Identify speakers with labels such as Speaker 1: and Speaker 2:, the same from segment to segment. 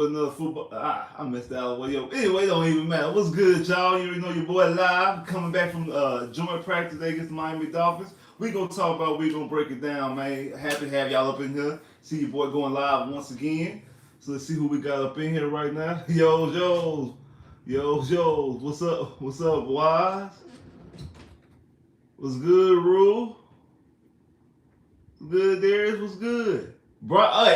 Speaker 1: Another football. I missed out. Well, yo, anyway, it don't even matter. What's good, y'all? You already know your boy live, coming back from joint practice today against the Miami Dolphins. We gonna talk about. We gonna break it down, man. Happy to have y'all up in here. See your boy going live once again. So let's see who we got up in here right now. Yo. What's up? What's up, Wise? What's good, Rule? What's good, Darius? What's good?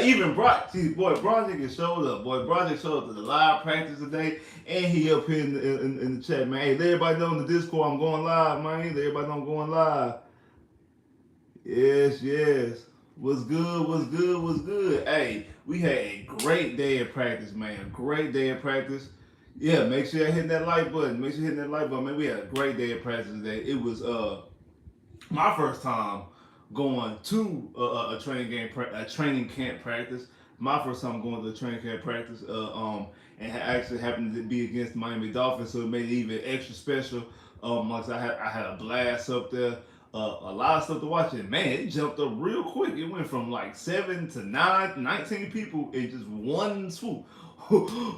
Speaker 1: Even Brock, see, boy, Broderick showed up. Boy, Broderick showed up to the live practice today, and he up here in the chat, man. Hey, let everybody know in the Discord I'm going live, man. Let everybody know I'm going live. Yes. What's good? Hey, we had a great day of practice, man. A great day of practice. Yeah, make sure you're hitting that like button. Make sure you're hitting that like button, man. We had a great day of practice today. It was my first time going to a training camp practice. My first time going to a training camp practice, and actually happened to be against the Miami Dolphins, so it made it even extra special. Like I had a blast up there. A lot of stuff to watch, and man, it jumped up real quick. It went from like 7 to 9, 19 people in just one swoop.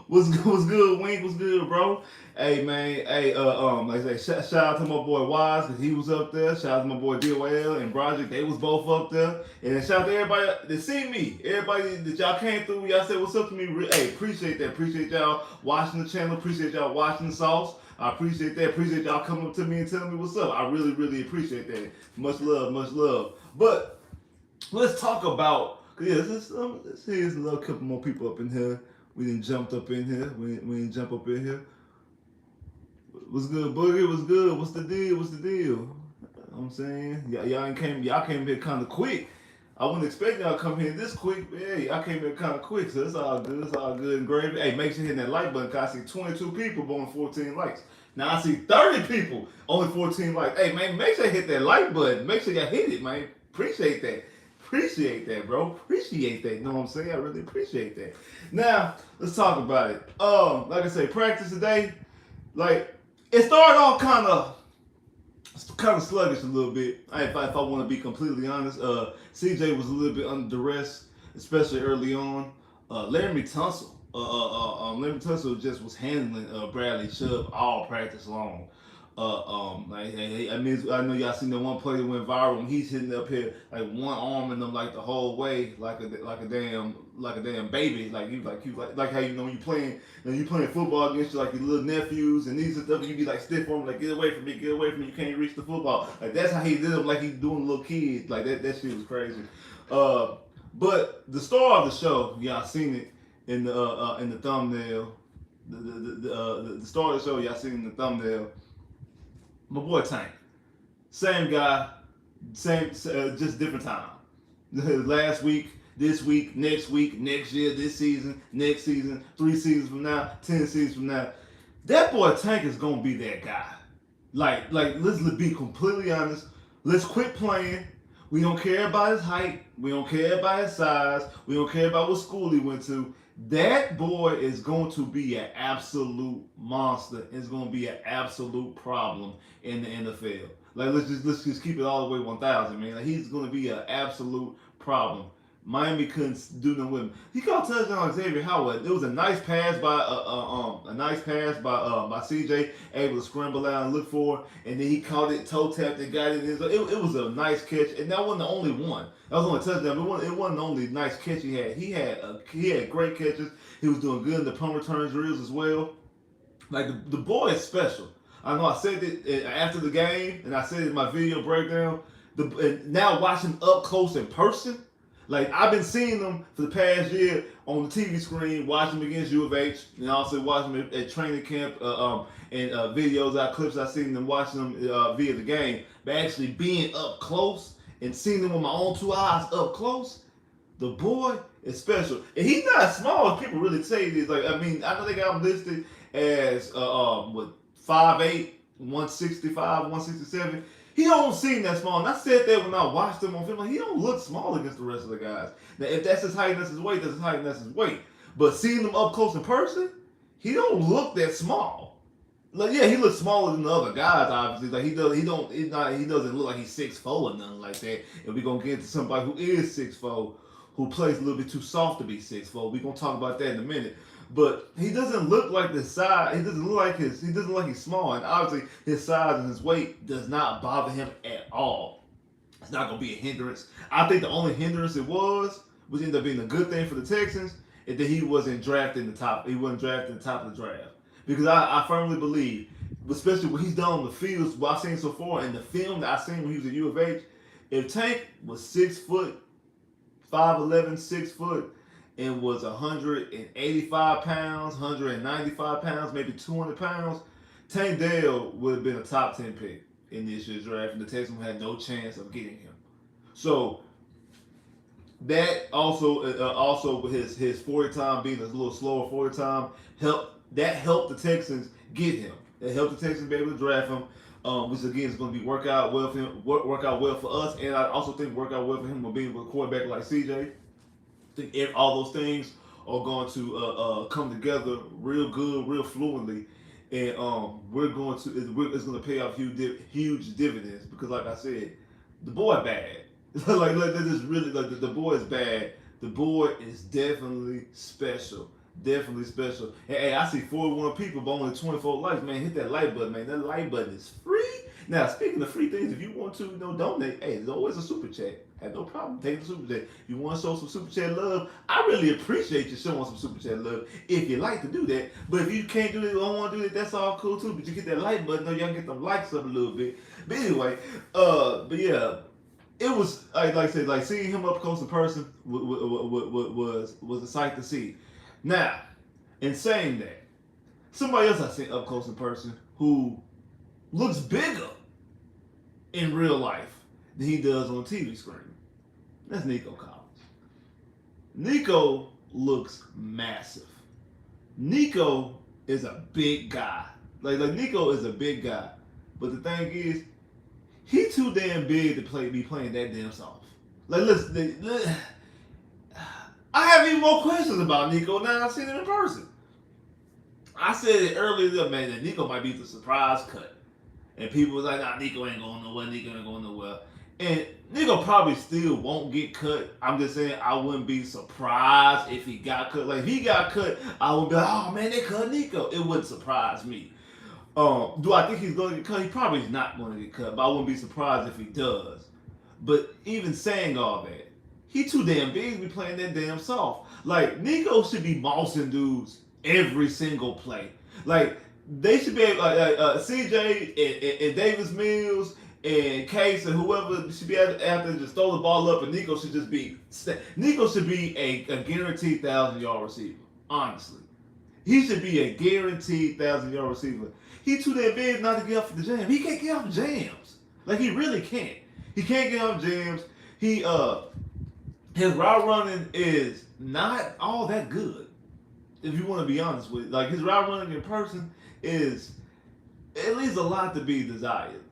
Speaker 1: What's good, Wink? What's good, bro? Hey, man. Hey, like I say, shout out to my boy Wise because he was up there. Shout out to my boy Dell and Broderick. They was both up there. And then shout out to everybody that see me. Everybody that y'all came through. Y'all said what's up to me. Hey, appreciate that. Appreciate y'all watching the channel. Appreciate y'all watching the sauce. I appreciate that. Appreciate y'all coming up to me and telling me what's up. I really appreciate that. Much love. But let's talk about. Let's see, there's a little couple more people up in here. We didn't jump up in here. We didn't jump up in here. What's good, Boogie? What's good? What's the deal? You know what I'm saying? Y'all came here kind of quick. I wasn't expecting y'all to come here this quick, but hey, y'all came here kind of quick, so it's all good. It's all good and gravy. Hey, make sure you hit that like button, because I see 22 people, but only 14 likes. Now I see 30 people, only 14 likes. Hey, man, make sure you hit that like button. Make sure y'all hit it, man. Appreciate that. Appreciate that, bro. Appreciate that. You know what I'm saying? I really appreciate that. Now, let's talk about it. Like I say, practice today, like, it started off kind of sluggish a little bit. If I want to be completely honest, CJ was a little bit under duress, especially early on. Larry Tunsil just was handling Bradley Chubb all practice long. I know y'all seen the one play that went viral when he's hitting up here like one arm in them like the whole way like a damn baby like how you know when you playing football against like your little nephews and these and stuff you be like stiff on like get away from me you can't reach the football like that's how he did them like he's doing little kids like that shit was crazy. But the star of the show, y'all seen it in the thumbnail. The star of the show, y'all seen it in the thumbnail. My boy Tank, same guy, just different time. Last week, this week, next year, this season, next season, 3 seasons from now, 10 seasons from now. That boy Tank is gonna be that guy. Like let's be completely honest. Let's quit playing. We don't care about his height. We don't care about his size. We don't care about what school he went to. That boy is going to be an absolute monster. It's going to be an absolute problem in the NFL. Like let's just keep it all the way 1,000, man. Like, he's going to be an absolute problem. Miami couldn't do nothing with him. He caught touchdown on Xavier Howard. It was a nice pass by by CJ, able to scramble out and look for it, and then he caught it, toe tapped and got it. It was a nice catch, and that wasn't the only one. That was only a touchdown, but it wasn't the only nice catch he had. He had great catches. He was doing good in the punt returns drills as well. Like the boy is special. I know I said it after the game, and I said it in my video breakdown. Now watching up close in person. Like, I've been seeing them for the past year on the TV screen, watching them against U of H, and also watching them at training camp and videos, clips I've seen them watching them via the game. But actually being up close and seeing them with my own 2 eyes up close, the boy is special. And he's not as small as people really say he is. Like, I mean, I know they got him listed as, 5'8", 165, 167. He don't seem that small. And I said that when I watched him on film. Like, he don't look small against the rest of the guys. Now, if that's his height and that's his weight, that's his height and that's his weight. But seeing him up close in person, he don't look that small. Like, yeah, he looks smaller than the other guys, obviously. Like, he doesn't look like he's 6'4" or nothing like that. And we're gonna get into somebody who is 6'4", who plays a little bit too soft to be 6'4". We're gonna talk about that in a minute. but he doesn't look like the size. He doesn't look like his. He doesn't look like he's small, and obviously his size and his weight does not bother him at all. It's not going to be a hindrance. I think the only hindrance it was, which ended up being a good thing for the Texans, is that he wasn't drafted in the top. He wasn't drafted in the top of the draft because I firmly believe, especially what he's done on the fields, what I've seen so far, and the film that I've seen when he was at U of H, if Tank was 6 foot, 5'11", 6 foot, and was 185 pounds, 195 pounds, maybe 200 pounds, Tank Dell would have been a top 10 pick in this year's draft, and the Texans had no chance of getting him. So that also with his 40 time being a little slower 40 time helped the Texans get him. It helped the Texans be able to draft him, which again is going to be work out well for him, work out well for us, and I also think work out well for him with being with a quarterback like CJ. I think all those things are going to come together real good, real fluently, and it's going to pay off huge dividends because, like I said, the boy bad. like that is really like the boy is bad. The boy is definitely special. Definitely special. Hey, I see 41 people, but only 24 likes. Man, hit that like button, man. That like button is free. Now, speaking of free things, if you want to, donate, hey, there's always a super chat. Have no problem taking the super chat. If you want to show some super chat love, I really appreciate you showing some super chat love if you like to do that. But if you can't do it, don't want to do it, that's all cool too. But you get that like button, y'all get them likes up a little bit. But anyway, but yeah. It was like I said, like seeing him up close in person was a sight to see. Now, in saying that, somebody else I seen up close in person who looks bigger in real life than he does on TV screen. That's Nico Collins. Nico looks massive. Nico is a big guy. Like Nico is a big guy, but the thing is, he too damn big to be playing that damn soft. Like, listen, I have even more questions about Nico now I've seen him in person. I said it earlier, man, that Nico might be the surprise cut. And people was like, nah, Nico ain't going nowhere, Nico ain't going nowhere. And Nico probably still won't get cut. I'm just saying I wouldn't be surprised if he got cut. Like, if he got cut, I would be like, oh, man, they cut Nico. It wouldn't surprise me. Do I think he's going to get cut? He probably is not going to get cut, but I wouldn't be surprised if he does. But even saying all that, he too damn big to be playing that damn soft. Like, Nico should be mossing dudes every single play. Like, they should be able, CJ and Davis Mills and Case and whoever should be able to just throw the ball up, and Nico should be a guaranteed 1,000-yard receiver. Honestly, he should be a guaranteed 1,000-yard receiver. He too damn big not to get off the jam. He can't get off jams. Like, he really can't. He can't get off jams. His route running is not all that good. If you want to be honest with it. Like, his route running in person is at least a lot to be desired.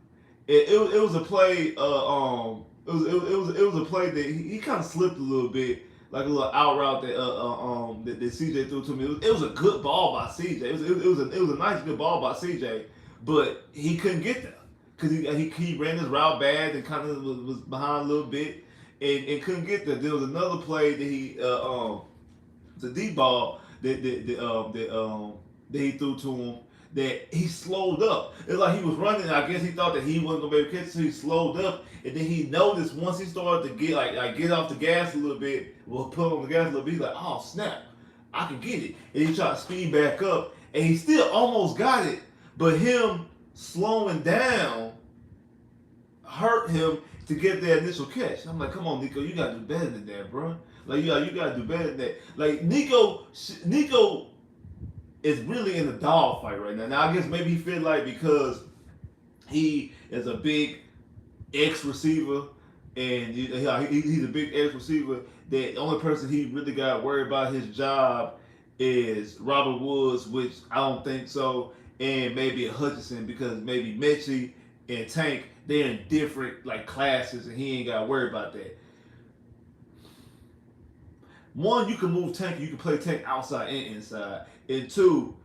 Speaker 1: It was a play. It was a play that he kind of slipped a little bit, like a little out route that CJ threw to me. It was a good ball by CJ. It was a nice good ball by CJ, but he couldn't get there because he ran his route bad and kind of was behind a little bit and couldn't get there. There was another play that the deep ball that he threw to him that he slowed up. It's like he was running. I guess he thought that he wasn't gonna be able to catch it, so he slowed up. And then he noticed once he started to get off the gas a little bit, put on the gas a little bit. He's like, oh snap, I can get it. And he tried to speed back up, and he still almost got it. But him slowing down hurt him to get the initial catch. I'm like, come on, Nico, you gotta do better than that, bro. Like, you gotta do better than that. Like, Nico is really in a dogfight right now. Now, I guess maybe he feel like because he is a big ex-receiver and he's a big ex-receiver that the only person he really got worried about his job is Robert Woods, which I don't think so, and maybe a Hutchinson because maybe Mechie and Tank, they're in different like classes and he ain't got to worry about that. One, you can move Tank, you can play Tank outside and inside. And two,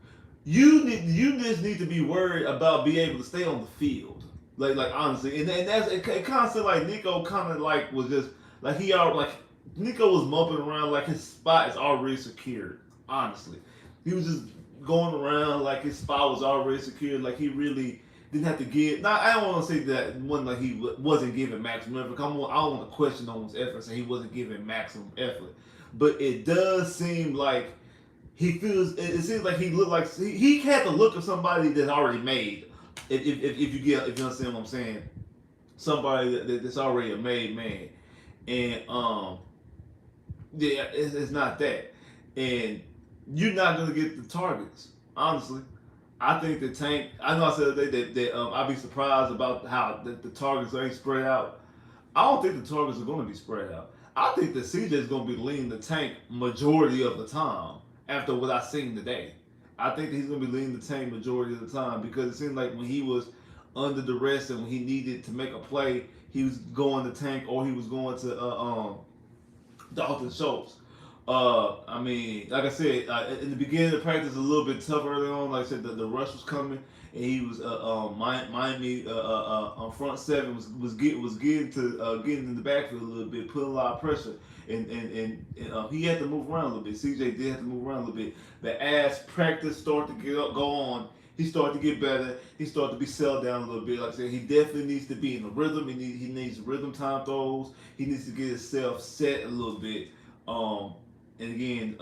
Speaker 1: you just need to be worried about being able to stay on the field. Like honestly. And that's it kind of seemed like Nico kind of like was just like Nico was moping around like his spot is already secured, honestly. He was just going around like his spot was already secured. Like he really didn't have to give. Now I don't want to say that one like he wasn't giving maximum effort. I don't want to question on his effort, saying he wasn't giving maximum effort. But it does seem like he feels. It seems like he looked like he had the look of somebody that's already made. If you get if you understand what I'm saying, somebody that's already a made man, and yeah, it's not that, and you're not gonna get the targets. Honestly, I think the Tank. I know I said that I'd be surprised about how the targets ain't spread out. I don't think the targets are going to be spread out. I think that CJ is going to be leading the Tank majority of the time after what I've seen today. I think that he's going to be leading the Tank majority of the time because it seemed like when he was under duress and when he needed to make a play, he was going to Tank or he was going to Dalton Schultz. I mean, like I said, in the beginning of practice, a little bit tough early on. Like I said, the rush was coming, and he was Miami on front seven was getting to getting in the backfield a little bit, putting a lot of pressure, and he had to move around a little bit. CJ did have to move around a little bit, but as practice started to go on, he started to get better. He started to be settled down a little bit. Like I said, he definitely needs to be in the rhythm. He needs rhythm time throws. He needs to get himself set a little bit. And again,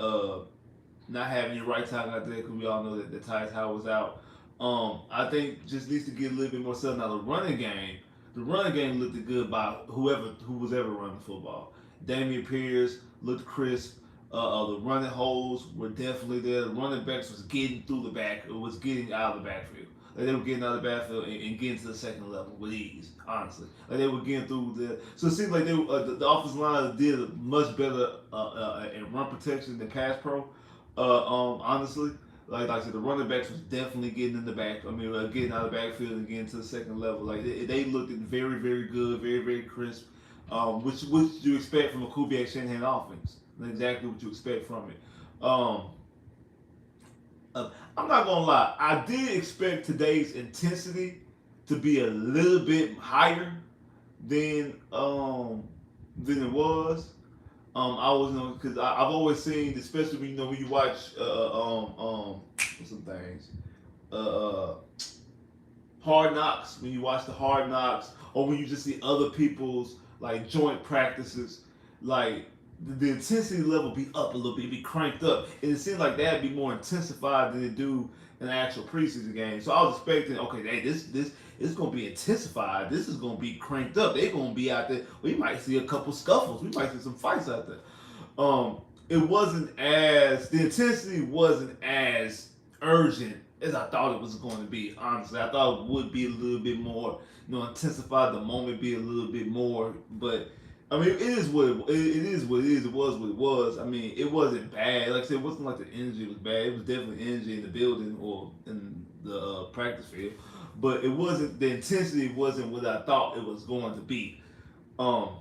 Speaker 1: not having your right tackle out there because we all know that the Tyus Howard was out. I think just needs to get a little bit more settled. Now the running game looked good by who was ever running the football. Damian Pierce looked crisp. The running holes were definitely there. The running backs was getting through the back. It was getting out of the backfield. Like they were getting out of the backfield and getting to the second level with ease. Honestly, like they were getting through the. So it seems like the offensive line did much better in run protection than pass pro. Honestly, like I said, the running backs was definitely getting in the back. I mean, getting out of the backfield and getting to the second level. Like they looked very very good, very very crisp. Which you expect from a Kubiak Shanahan offense. Exactly what you expect from it. I'm not gonna lie. I did expect today's intensity to be a little bit higher than it was. I was because I've always seen, especially when when you watch some things, uh, Hard Knocks. When you watch the Hard Knocks, or when you just see other people's like joint practices, like the intensity level be up a little bit, be cranked up, and it seems like that'd be more intensified than it do in an actual preseason game. So I was expecting, okay, hey, this is gonna be intensified. This is gonna be cranked up. They're gonna be out there. We might see a couple scuffles. We might see some fights out there. It wasn't as the intensity wasn't as urgent as I thought it was going to be. Honestly, I thought it would be a little bit more, intensified. The moment be a little bit more, but I mean, it is what it is. What it is. It was what it was. I mean, it wasn't bad. Like I said, it wasn't like the energy was bad. It was definitely energy in the building or in the practice field, but it wasn't. The intensity wasn't what I thought it was going to be. Um,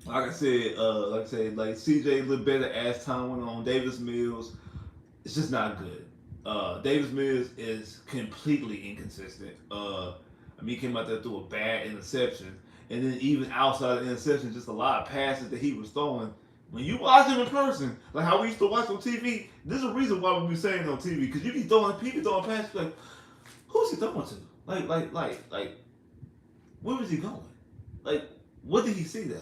Speaker 1: like I said, like CJ looked better as time went on. Davis Mills, it's just not good. Davis Mills is completely inconsistent. I mean, he came out there threw a bad interception, and then even outside of the interception, just a lot of passes that he was throwing. When you watch him in person, like how we used to watch on TV, there's a reason why we be saying on TV because you be throwing people throwing passes like, who's he throwing to? Like, where was he going? Like, what did he see there?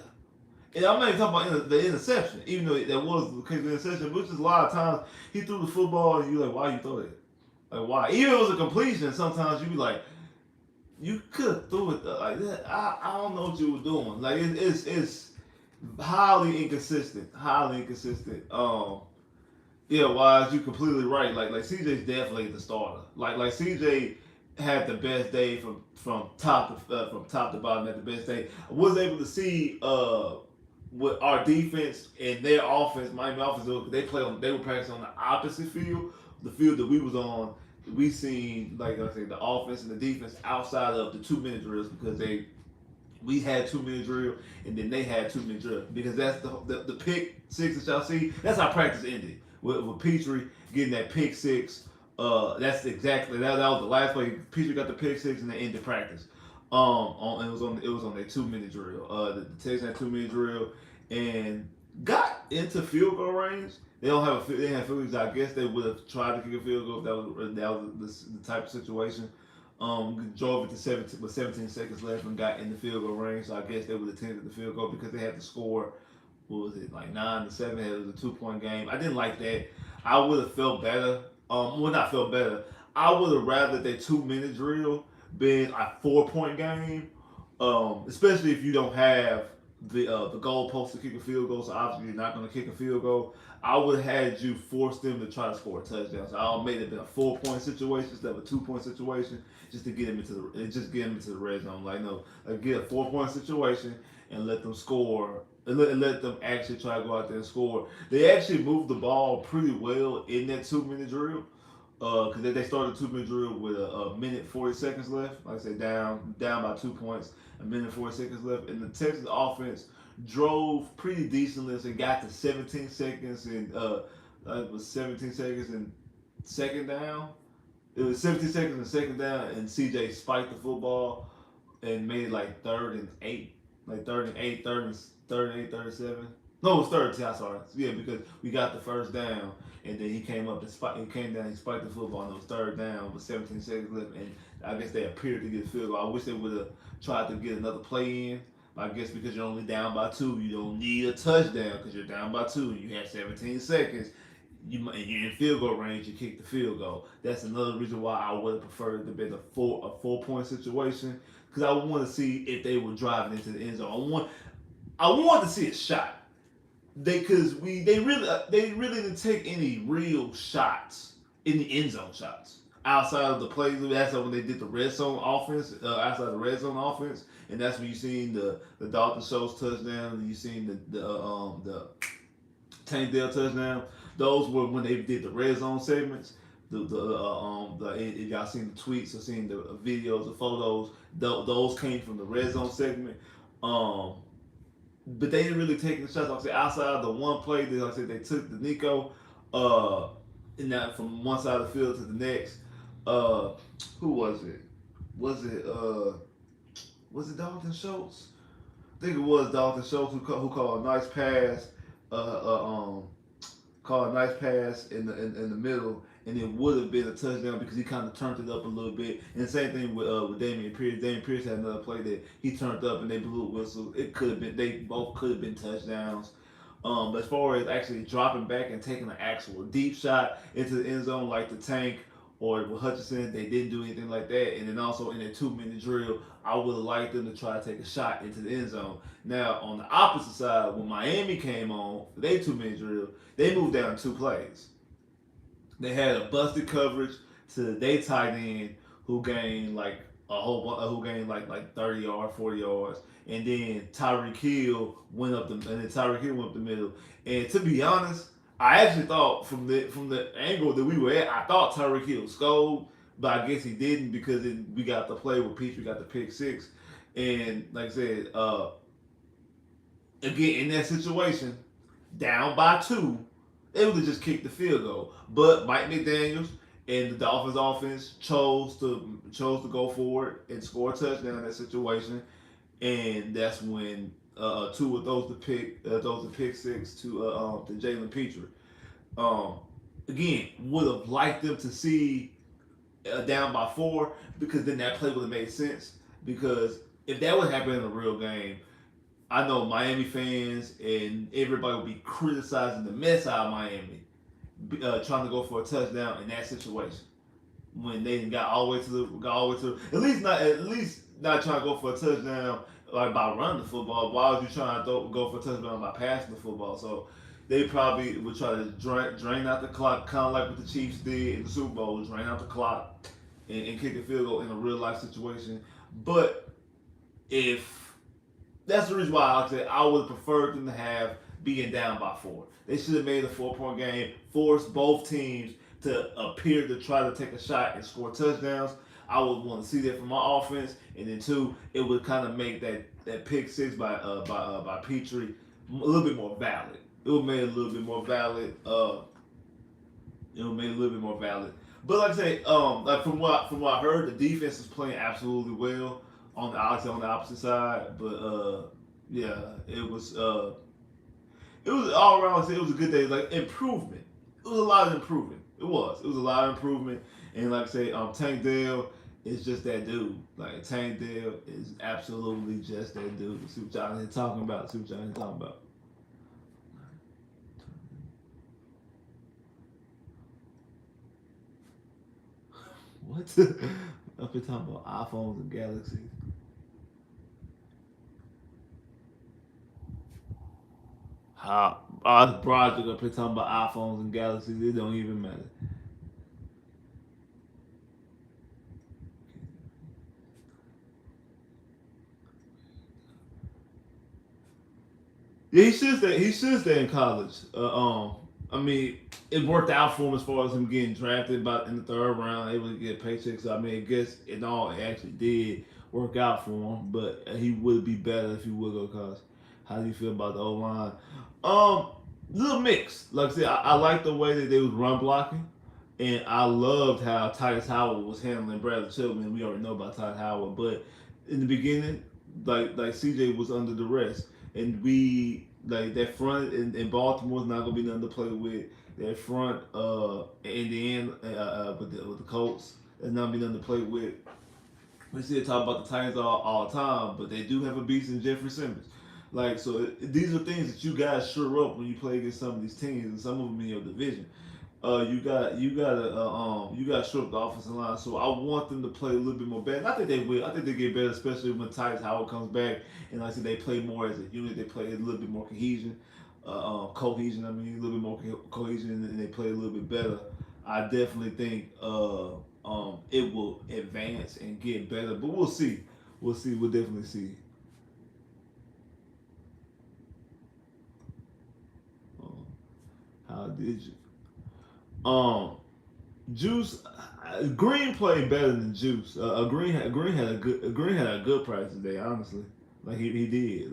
Speaker 1: And I'm not even talking about the interception, even though that was the case of the interception, but just a lot of times he threw the football and you're like, why you throw it? Like, why? Even if it was a completion, sometimes you be like, you could have threw it like that. I don't know what you were doing. Like, it's highly inconsistent. Highly inconsistent. Yeah, Wise, you're completely right. Like CJ's definitely the starter. Like CJ had the best day from top to bottom. Had the best day. I was able to see what our defense and their offense, Miami offense, they were practicing on the opposite field, the field that we was on. We seen, like I said, the offense and the defense outside of the 2-minute drills because we had 2-minute drill and then they had 2-minute drill because that's the pick six that y'all see. That's how practice ended with Petrie getting that pick six. That's exactly that was the last play. Petrie got the pick six and they ended practice. It was on their 2-minute drill. The Texans had 2-minute drill and into field goal range. They don't have they have field goals. I guess they would have tried to kick a field goal if that was the type of situation. Drove it to 17 with 17 seconds left and got in the field goal range. So I guess they would have attempted the field goal because they had to score. What was it, like 9-7? It was a 2-point game. I didn't like that. I would have felt better. Well, not felt better. I would have rather that 2 minute drill been a 4-point game. Especially if you don't have the goalpost to kick a field goal, so obviously you're not going to kick a field goal. I would have had you force them to try to score a touchdown. So I made it been a 4-point situation instead of a 2-point situation, just to get them into the red zone. Like no, like get a 4-point situation and let them score. And let them actually try to go out there and score. They actually moved the ball pretty well in that 2 minute drill. Because they started 2 minute drill with a minute 40 seconds left. Like I said, down by 2 points, a minute 40 seconds left, and the Texans offense drove pretty decently and got to 17 seconds and it was 17 seconds and second down. It was 17 seconds and second down, and CJ spiked the football and made it like 3rd and 8, like 3rd and 8, 37. No, it was 13. I'm sorry. Yeah, because we got the first down, and then he came up and came down. He spiked the football, and it was 3rd down with 17 seconds left. And I guess they appeared to get a field goal. I wish they would have tried to get another play in. I guess because you're only down by 2, you don't need a touchdown because you're down by 2. You have 17 seconds. You're in field goal range. You kick the field goal. That's another reason why I would have preferred to be a 4-point situation, because I want to see if they were driving into the end zone. I want to see a shot. They really didn't take any real shots in the end zone shots outside of the plays. That's when they did the red zone offense, outside the red zone offense, and that's when you seen the Dalton Schultz touchdown, and you seen the Tank Dell touchdown. Those were when they did the red zone segments. If y'all seen the tweets or seen the videos or photos, those came from the red zone segment. But they didn't really take the shots. Like I said, outside of the one play, like I said, they took the Nico, and that from one side of the field to the next. Who was it? Was it Dalton Schultz? I think it was Dalton Schultz who called a nice pass. Called a nice pass in the middle, and it would have been a touchdown because he kind of turned it up a little bit. And the same thing with Dameon Pierce. Dameon Pierce had another play that he turned up and they blew a whistle. It could have been, they both could have been touchdowns. But as far as actually dropping back and taking an actual deep shot into the end zone like the Tank or with Hutchinson, they didn't do anything like that. And then also in a 2-minute drill, I would have liked them to try to take a shot into the end zone. Now, on the opposite side, when Miami came on for their 2-minute drill, they moved down 2 plays. They had a busted coverage to their tight end who gained like like 30 yards, 40 yards, and then Tyreek Hill went up the middle. And to be honest, I actually thought from the angle that we were at, I thought Tyreek Hill scored, but I guess he didn't because we got the play with Peach, we got the pick 6, and like I said, again in that situation, down by 2, they would have just kicked the field goal. But Mike McDaniels and the Dolphins offense chose to go forward and score a touchdown in that situation, and that's when 2 of those the pick 6 to Jalen Petrie. Again, would have liked them to see down by 4 because then that play would have made sense. Because if that would happen in a real game, I know Miami fans and everybody would be criticizing the mess out of Miami, trying to go for a touchdown in that situation when they got all the way to at least not trying to go for a touchdown like by running the football. Why was you trying to go for a touchdown by passing the football? So they probably would try to drain out the clock, kind of like what the Chiefs did in the Super Bowl, drain out the clock and kick a field goal in a real life situation. But if that's the reason why, like I said, I would have preferred them to have being down by 4. They should have made a 4-point game, forced both teams to appear to try to take a shot and score touchdowns. I would want to see that from my offense, and then 2, it would kind of make that pick 6 by Petrie a little bit more valid. It would make it a little bit more valid. But like I say, like from what I heard, the defense is playing absolutely well on the opposite side. But yeah, it was it was all around. It was a good day. Like improvement. It was a lot of improvement. It was. It was a lot of improvement. And like I say, Tank Dell is just that dude. Like Tank Dell is absolutely just that dude. See what y'all ain't talking about. See what y'all ain't talking about. What? Up here talking about iPhones and Galaxies. How our project up here talking about iPhones and Galaxies? It don't even matter. Yeah, he should stay. He should stay in college. I mean, it worked out for him as far as him getting drafted about in the third round, able to get paychecks. So, I mean, I guess it all actually did work out for him, but he would be better if he would go to college. How do you feel about the O line? Um, little mix. Like I said, I like the way that they was run blocking, and I loved how Titus Howard was handling Bradley Chilton. We already know about Titus Howard, but in the beginning, like CJ was under duress, and we like that front in Baltimore's not gonna be nothing to play with. That front in the end with the Colts, there's not gonna be nothing to play with. We still talk about the Titans all the time, but they do have a beast in Jeffrey Simmons. Like so, these are things that you guys sure up when you play against some of these teams, and some of them in your division. You got to shore up the offensive line. So I want them to play a little bit more better. And I think they will. I think they get better, especially when Titus Howard comes back. And like I said, they play more as a unit. They play a little bit more cohesion. I mean, a little bit more cohesion, and they play a little bit better. I definitely think it will advance and get better. But we'll see. We'll see. We'll definitely see. Um, how did you? Um, Juice Green played better than Juice. Green had a good practice day. Honestly, like he did.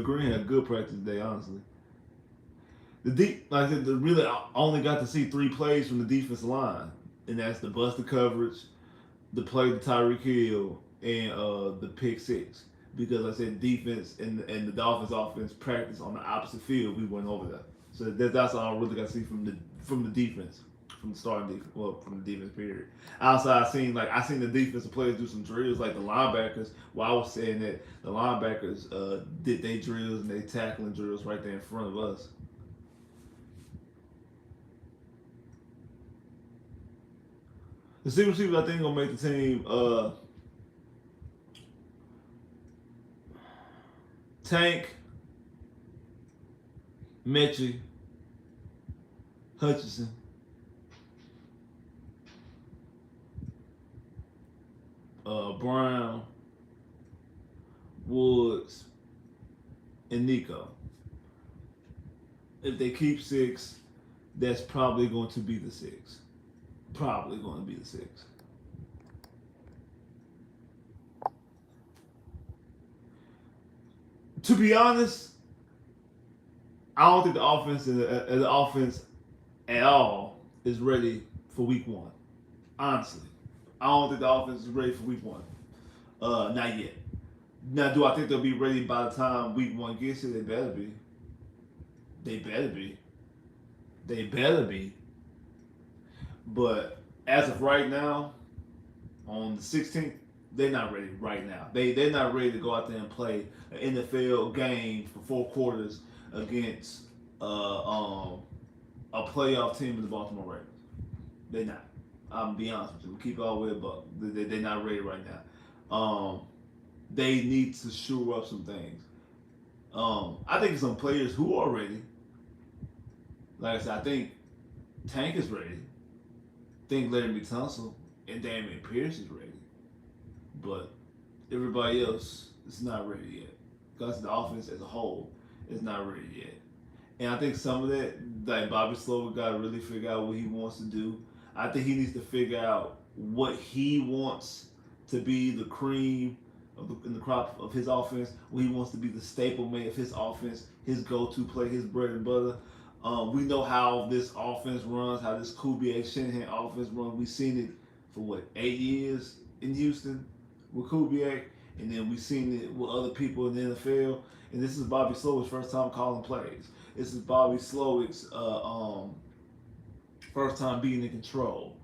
Speaker 1: Green had a good practice day. Honestly, the deep like I said, the really I only got to see three plays from the defensive line, and that's the busted coverage, the play to Tyreek Hill, and the pick six. Because like I said defense and the Dolphins offense practice on the opposite field. We went over that. So that's all I really got to see from the defense, from the starting defense, well, from the defense period. Outside, I seen the defensive players do some drills, like the linebackers. Well, I was saying that the linebackers did they drills and they tackling drills right there in front of us. The secret receivers I think gonna make the team. Tank, Mechie, Hutchinson, Brown, Woods, and Nico. If they keep six, that's probably going to be the six. Probably going to be the six. To be honest, I don't think the offense at all is ready for week one. Honestly, I don't think the offense is ready for week one. Not yet. Now, do I think they'll be ready by the time week one gets here? They better be. They better be. They better be. But as of right now, on the 16th, they're not ready right now. They're not ready to go out there and play an NFL game for 4 quarters against a playoff team in the Baltimore Ravens. They're not. I'm be honest with you. Keep it all the way above. They're not ready right now. They need to shore up some things. I think some players who are ready. Like I said, I think Tank is ready. I think Larry Tunsil and Damian Pierce is ready. But everybody else is not ready yet. Because the offense as a whole is not ready yet. And I think some of that, like Bobby Slover got to really figure out what he wants to do. I think he needs to figure out what he wants to be the cream in the crop of his offense, what he wants to be the staple man of his offense, his go-to play, his bread and butter. We know how this offense runs, how this Kubiak Shanahan offense runs. We've seen it for 8 years in Houston with Kubiak, and then we've seen it with other people in the NFL. And this is Bobby Slowick's first time calling plays. This is Bobby Slowick's first time being in control.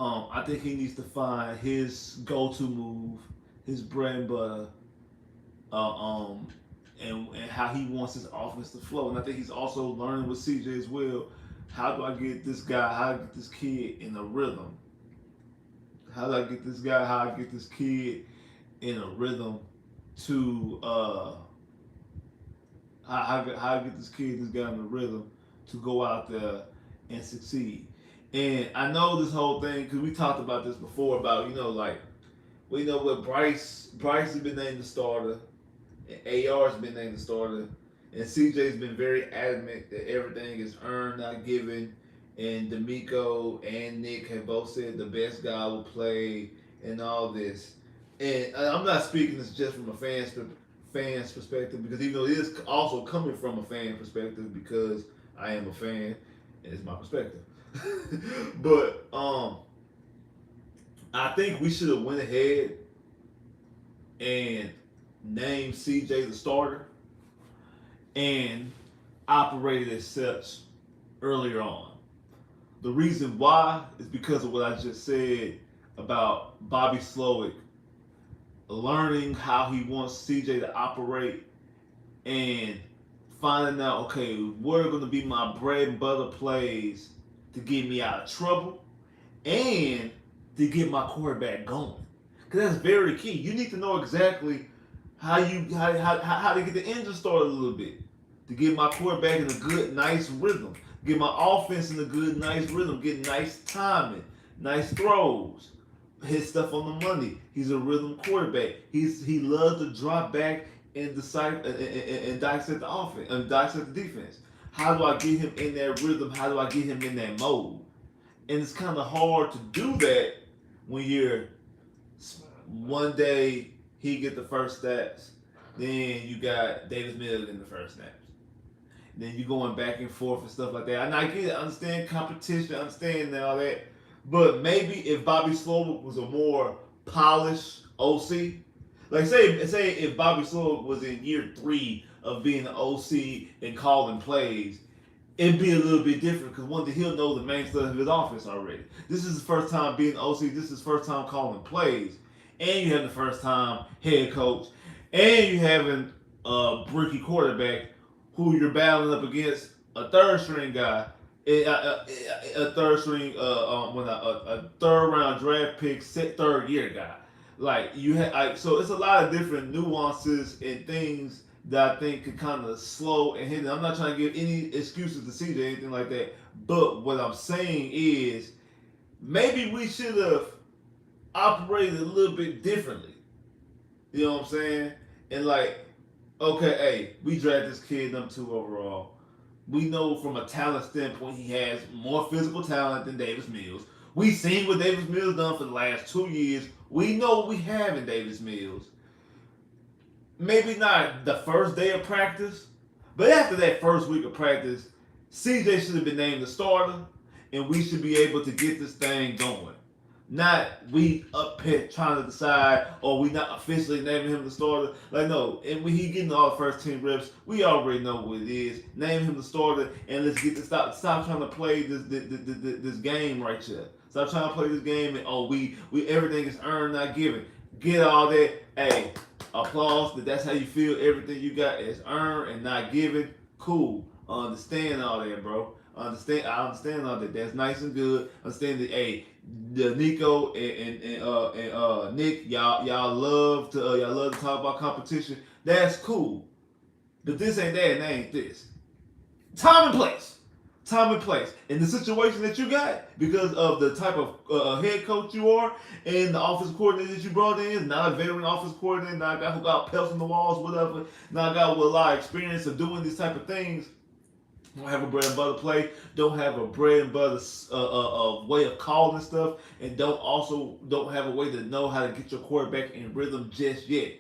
Speaker 1: I think he needs to find his go-to move, his bread and butter, uh, um, and how he wants his offense to flow. And I think he's also learning with CJ as well. How do I get this guy? How do I get this kid in a rhythm? How do I get this guy? How do I get this kid in a rhythm to how I get this guy in a rhythm to go out there and succeed. And I know this whole thing because we talked about this before about like we know what Bryce has been named the starter, and AR's been named the starter, and CJ's been very adamant that everything is earned, not given. And D'Amico and Nick have both said the best guy will play and all this. And I'm not speaking this just from a fan's perspective because even though it is also coming from a fan perspective because I am a fan and it's my perspective. But I think we should have went ahead and named CJ the starter and operated as such earlier on. The reason why is because of what I just said about Bobby Slowick learning how he wants CJ to operate and finding out, okay, what are going to be my bread and butter plays to get me out of trouble and to get my quarterback going. Because that's very key. You need to know exactly how to get the engine started a little bit to get my quarterback in a good, nice rhythm. Get my offense in a good, nice rhythm. Get nice timing, nice throws. Hit stuff on the money. He's a rhythm quarterback. He loves to drop back and dissect the offense and dissect the defense. How do I get him in that rhythm? How do I get him in that mode? And it's kind of hard to do that when you're one day he get the first snaps, then you got Davis Mills in the first snaps. Then you're going back and forth and stuff like that. And I get it, I understand competition, I understand all that. But maybe if Bobby Slowick was a more polished OC, like say if Bobby Slowick was in year 3 of being an OC and calling plays, it'd be a little bit different because one thing he'll know the main stuff of his offense already. This is his first time being OC. This is his first time calling plays, and you have the first time head coach, and you having a rookie quarterback who you're battling up against a third string guy, a third string, a third round draft pick, third year guy. Like you have, so it's a lot of different nuances and things that I think could kind of slow and hinder. I'm not trying to give any excuses to CJ or anything like that, but what I'm saying is maybe we should have operated a little bit differently. You know what I'm saying? And like, okay, hey, we drafted this kid number 2 overall. We know from a talent standpoint he has more physical talent than Davis Mills. We've seen what Davis Mills done for the last 2 years. We know what we have in Davis Mills. Maybe not the first day of practice, but after that first week of practice, CJ should have been named the starter, and we should be able to get this thing going. Not we up here trying to decide, or we not officially naming him the starter. Like no, and when he getting all the first team reps, we already know what it is. Name him the starter, and let's get to stop trying to play this game right here. Stop trying to play this game, and we everything is earned, not given. Get all that. Hey, applause that's how you feel. Everything you got is earned and not given. Cool. Understand all that, bro. I understand all that. That's nice and good. Understand that. Hey, the Nico and Nick, y'all love to talk about competition. That's cool. But this ain't that, and that ain't this. Time and place. Time and place. In the situation that you got, because of the type of head coach you are, and the offensive coordinator that you brought in, not a veteran offensive coordinator, not a guy who got pelts on the walls, whatever, not a guy with a lot of experience of doing these type of things. Don't have a bread and butter play, don't have a bread and butter way of calling stuff, and don't have a way to know how to get your quarterback in rhythm just yet.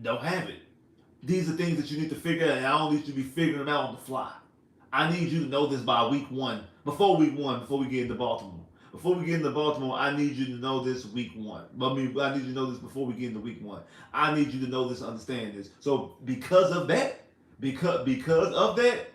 Speaker 1: Don't have it. These are things that you need to figure out, and I don't need you to be figuring them out on the fly. I need you to know this by week 1, before we get into Baltimore. Before we get into Baltimore, I need you to know this week one. I mean, I need you to know this before we get into week one. I need you to know this, understand this. So because of that, because of that,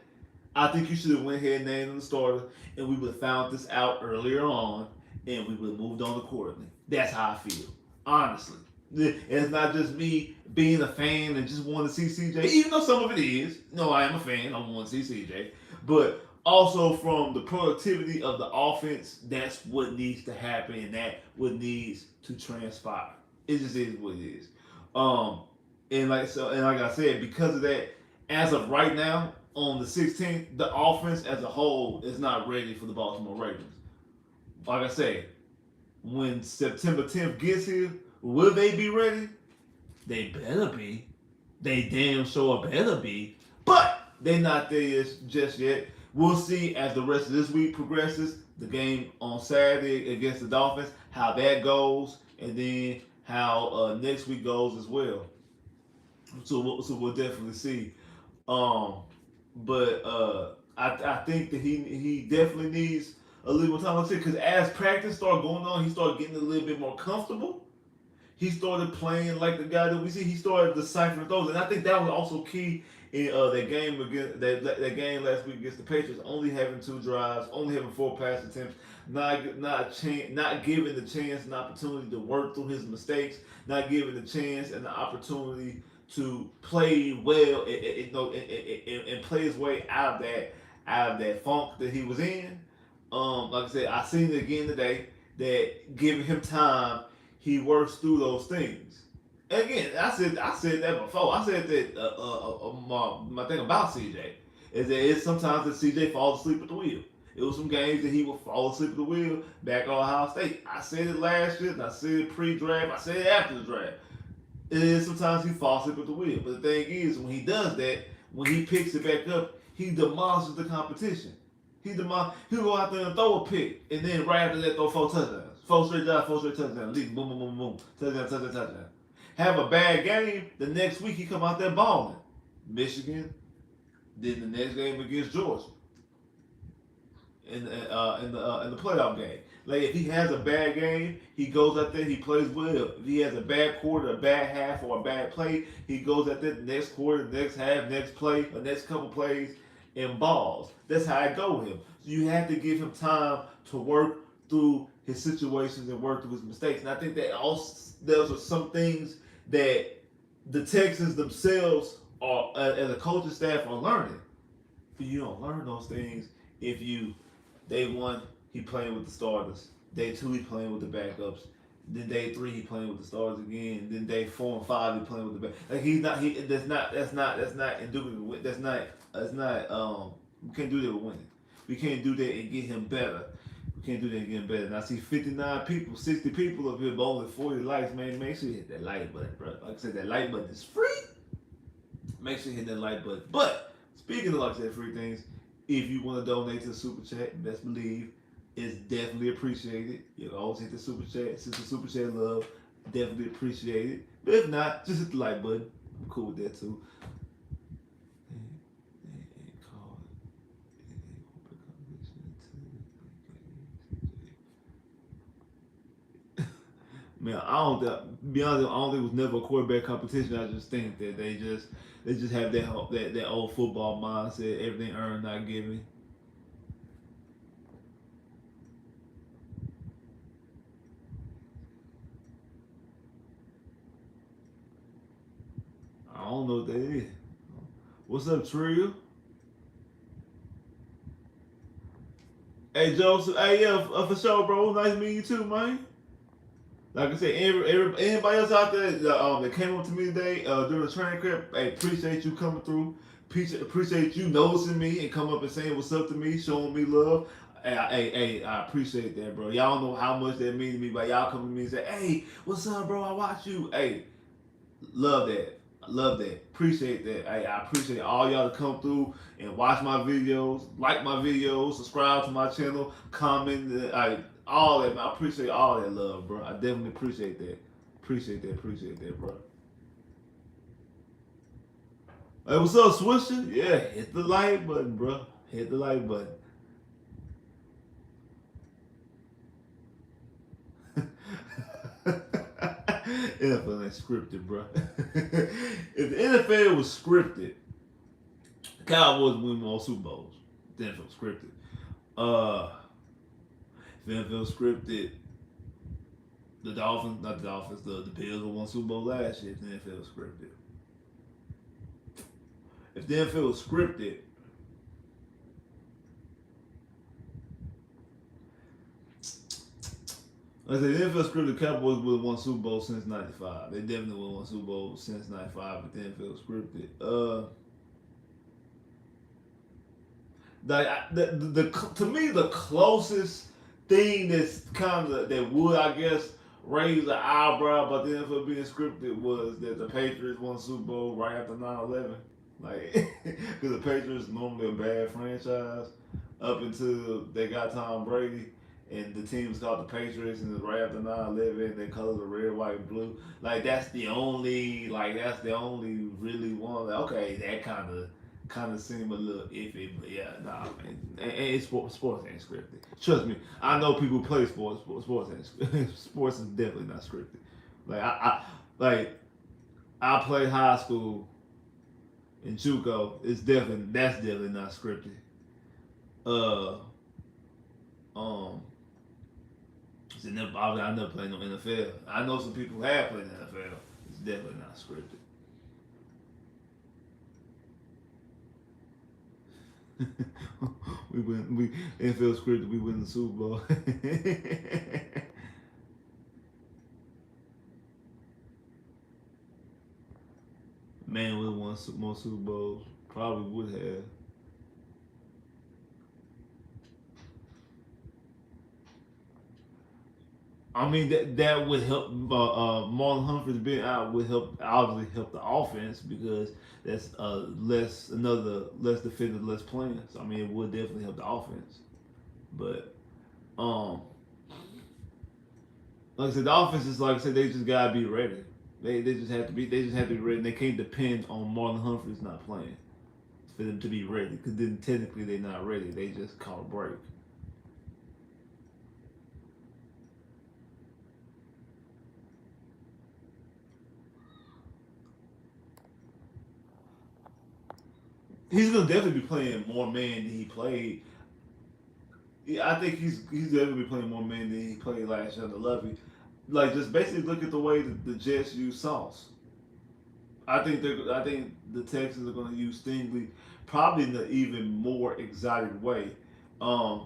Speaker 1: I think you should have went ahead and named him the starter, and we would have found this out earlier on, and we would have moved on accordingly. That's how I feel, honestly. It's not just me being a fan and just wanting to see CJ, even though some of it is. No, I am a fan. I want to see CJ, but also from the productivity of the offense, that's what needs to happen, and that what needs to transpire. It just is what it is. Um, and like I said, because of that, as of right now, on the 16th, the offense as a whole is not ready for the Baltimore Ravens. Like I say, when September 10th gets here, will they be ready? They better be. They damn sure better be. But they're not there just yet. We'll see as the rest of this week progresses. The game on Saturday against the Dolphins, how that goes, and then how next week goes as well. So we'll definitely see. Um, but I think that he definitely needs a little more time. Like I said, because as practice started going on, he started getting a little bit more comfortable. He started playing like the guy that we see. He started deciphering those, and I think that was also key in that game against that game last week against the Patriots. Only having 2 drives, only having 4 pass attempts, not giving the chance and opportunity to work through his mistakes, not giving the chance and the opportunity to play well and play his way out of that funk that he was in. Like I said, I seen it again today that giving him time, he works through those things. And again, I said that before. I said that my thing about CJ is that it's sometimes that CJ falls asleep at the wheel. It was some games that he would fall asleep at the wheel back at Ohio State. I said it last year, and I said it pre-draft. I said it after the draft. It is sometimes he falls asleep at the wheel. But the thing is, when he does that, when he picks it back up, he demolishes the competition. He'll go out there and throw a pick, and then right after that, throw 4 touchdowns. 4 straight drives, 4 straight touchdowns. Lead, boom, boom, boom, boom. Touchdown, touchdown, touchdown. Have a bad game, the next week he come out there balling. Michigan, then the next game against Georgia in the playoff game. Like if he has a bad game, he goes out there, he plays well. If he has a bad quarter, a bad half, or a bad play, he goes out there the next quarter, the next half, next play, the next couple plays, and balls. That's how I go with him. So you have to give him time to work through his situations and work through his mistakes. And I think that also those are some things that the Texans themselves are, as a coaching staff, are learning. But you don't learn those things if you day one he playing with the starters, day 2 he playing with the backups, then day 3 he playing with the starters again, then day 4 and 5 he playing with the back. Like that's not indubitably that's not we can't do that with winning. We can't do that and get him better. We can't do that and get him better. And I see 59 people, 60 people up here, but only 40 likes, man. Make sure you hit that like button, bro. Like I said, that like button is free. Make sure you hit that like button. But speaking of like I said, free things, if you want to donate to the super chat, best believe it's definitely appreciated. You can always hit the super chat. Since the super chat love, definitely appreciated. But if not, just hit the like button. I'm cool with that too. Man, be honest, I don't think it was never a quarterback competition. I just think that they just have that old football mindset, everything earned, not given. I don't know what that is. What's up, Trill? Hey, Joseph. Hey, yeah, for sure, bro. Nice meeting you too, man. Like I said, anybody else out there that came up to me today during the training camp, hey, appreciate you coming through. Appreciate you noticing me and coming up and saying what's up to me, showing me love. Hey, I appreciate that, bro. Y'all know how much that means to me by y'all coming to me and say, hey, what's up, bro? I watch you. Hey, love that. Love that. Appreciate that. Hey, I appreciate all y'all to come through and watch my videos, like my videos, subscribe to my channel, comment. All that. I appreciate all that love, bro. I definitely appreciate that. Appreciate that, bro. Hey, what's up, Swisher? Yeah, hit the like button, bro. Hit the like button. NFL ain't scripted, bro. If the NFL was scripted, the Cowboys win more Super Bowls. The NFL was scripted. If the NFL was scripted, the Dolphins, not the Dolphins, the Bills won Super Bowl last year. If the NFL was scripted. If the NFL was scripted, like I said, the NFL scripted, the Cowboys would have won Super Bowl since '95. They definitely would have won Super Bowl since '95 if the NFL scripted. To me, the closest thing that's kind of that would, I guess, raise an eyebrow about the NFL being scripted was that the Patriots won Super Bowl right after 9/11. Like, because the Patriots normally a bad franchise up until they got Tom Brady. And the team was called the Patriots, and right after 9/11, their colors are red, white, and blue. That's the only really one. Like, okay, that kind of seemed a little iffy, but yeah, nah, man. Sports ain't scripted. Trust me, I know people who play sports. Sports ain't scripted. Sports is definitely not scripted. I played high school in JUCO. That's definitely not scripted. I never played no NFL. I know some people who have played in the NFL. It's definitely not scripted. we NFL scripted. We win the Super Bowl. Man, we won more Super Bowls. Probably would have. I mean that would help. Marlon Humphreys being out would obviously help the offense because that's less defenders, less playing. So I mean it would definitely help the offense. But like I said, the offense is like I said, they just gotta be ready. They just have to be ready. And they can't depend on Marlon Humphreys not playing for them to be ready because then technically they're not ready. They just caught a break. He's gonna definitely be playing more man than he played. Yeah, I think he's definitely be playing more man than he played last year under Lovey. Just basically look at the way the Jets use Sauce. I think the Texans are going to use Stingley probably in an even more exotic way.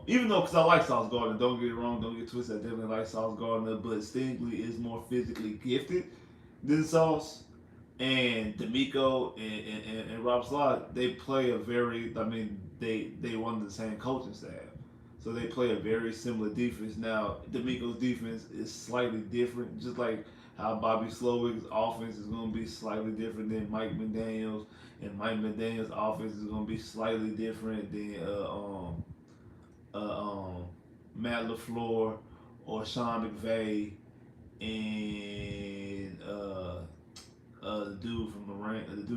Speaker 1: Even though, because I like Sauce Gardner, don't get it wrong, don't get twisted. I definitely like Sauce Gardner, but Stingley is more physically gifted than Sauce. And D'Amico and Rob Slott, they play a very, I mean, they run the same coaching staff. So they play a very similar defense. Now, D'Amico's defense is slightly different, just like how Bobby Slowick's offense is going to be slightly different than Mike McDaniel's, and Mike McDaniel's offense is going to be slightly different than Matt LaFleur or Sean McVay and the dude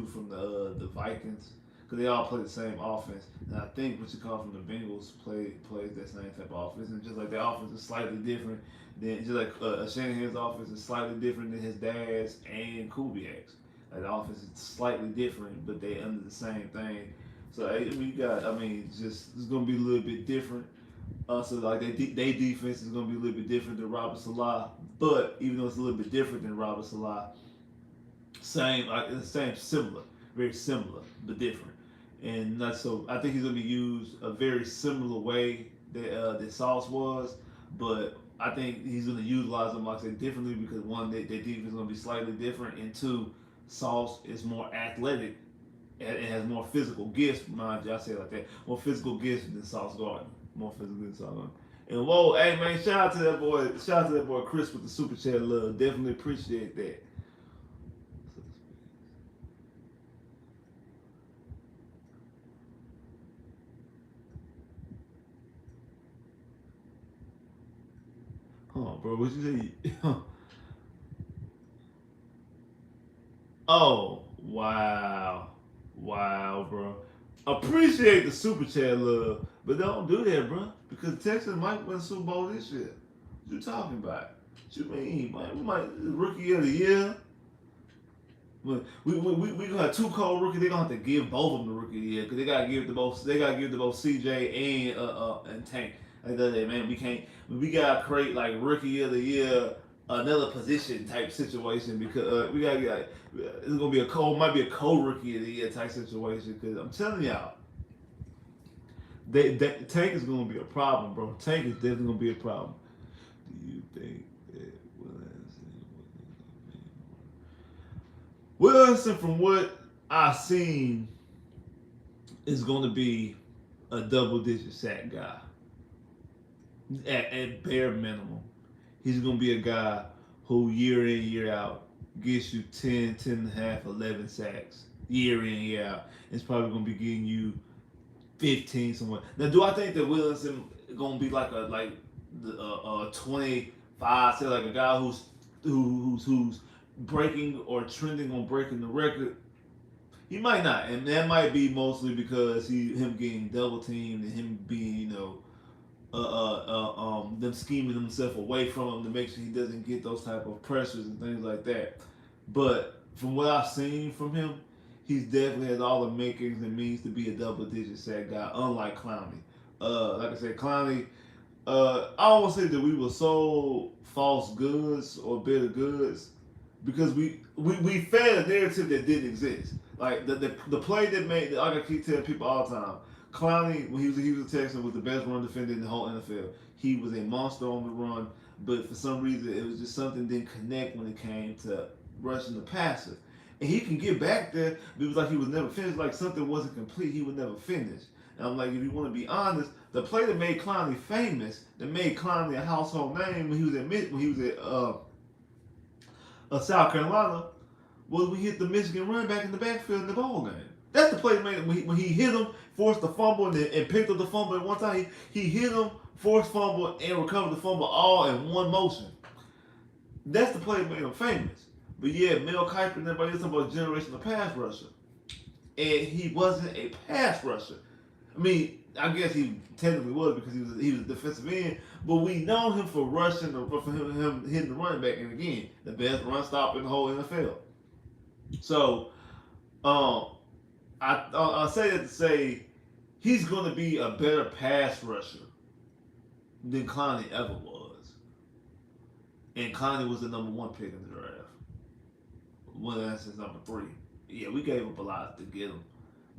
Speaker 1: from the Vikings, because they all play the same offense. And I think what you call from the Bengals plays that same type of offense, and just like their offense is slightly different than just like Shanahan's offense is slightly different than his dad's and Kubiak's. Like the offense is slightly different, but they under the same thing. So I mean, it's gonna be a little bit different. So like they defense is gonna be a little bit different than Robert Salah, but even though it's a little bit different than Robert Salah, similar, very similar, but different. And not so. I think he's gonna be used a very similar way that Sauce was, but I think he's gonna utilize them like I said differently because one, their defense is gonna be slightly different, and two, Sauce is more athletic and has more physical gifts. Mind you, I say it like that, more physical gifts than Sauce Gardner, more physical than Sauce Gardner. And whoa, hey man, shout out to that boy Chris with the super chat love. Definitely appreciate that. Oh, bro, what you say? Oh, wow, bro. Appreciate the super chat love, but don't do that, bro, because Texas might win the Super Bowl this year. What you talking about? What you mean, man? We might rookie of the year. But we gonna have two cold rookies. They gonna have to give both of them the rookie of the year because they gotta give the both. They gotta give the both CJ and Tank. Like that, man. We can't. We gotta create like rookie of the year, another position type situation because we gotta get like it's gonna be a cold. Might be a cold rookie of the year type situation because I'm telling y'all, Tank is gonna be a problem, bro. Tank is definitely gonna be a problem. Do you think that Wilson, from what I've seen, is going to be a double-digit sack guy at bare minimum. He's going to be a guy who year in, year out gets you 10, 10 and a half, 11 sacks year in, year out. It's probably going to be getting you 15 somewhere. Now, do I think that Wilson is going to be like a 25, say like a guy who's breaking or trending on breaking the record? He might not, and that might be mostly because him getting double teamed and him being them scheming himself away from him to make sure he doesn't get those type of pressures and things like that. But from what I've seen from him, he's definitely has all the makings and means to be a double-digit sack guy, unlike Clowney. Like I said, Clowney. I don't want to say that we were sold false goods or bitter goods because we fed a narrative that didn't exist. Like the play that made, like I keep telling people all the time, Clowney, when he was a Texan, was the best run defender in the whole NFL. He was a monster on the run, but for some reason it was just something didn't connect when it came to rushing the passer. And he can get back there, but it was like he was never finished. Like something wasn't complete, he would never finish. And I'm like, if you want to be honest, the play that made Clowney famous, that made Clowney a household name when he was at South Carolina, was when he hit the Michigan run back in the backfield in the ball game. That's the play that made it. When he hit him, forced the fumble, and picked up the fumble. And one time he hit him, forced fumble, and recovered the fumble all in one motion. That's the play that made him famous. But yeah, Mel Kiper and everybody else talking about a generational pass rusher. And he wasn't a pass rusher. I mean, I guess he technically was because he was a defensive end, but we know him for rushing or for him hitting the running back, and again, the best run stop in the whole NFL. So, I say that to say he's going to be a better pass rusher than Clowney ever was, and Clowney was the number 1 pick in the draft. Well, that's his number 3. Yeah, we gave up a lot to get him.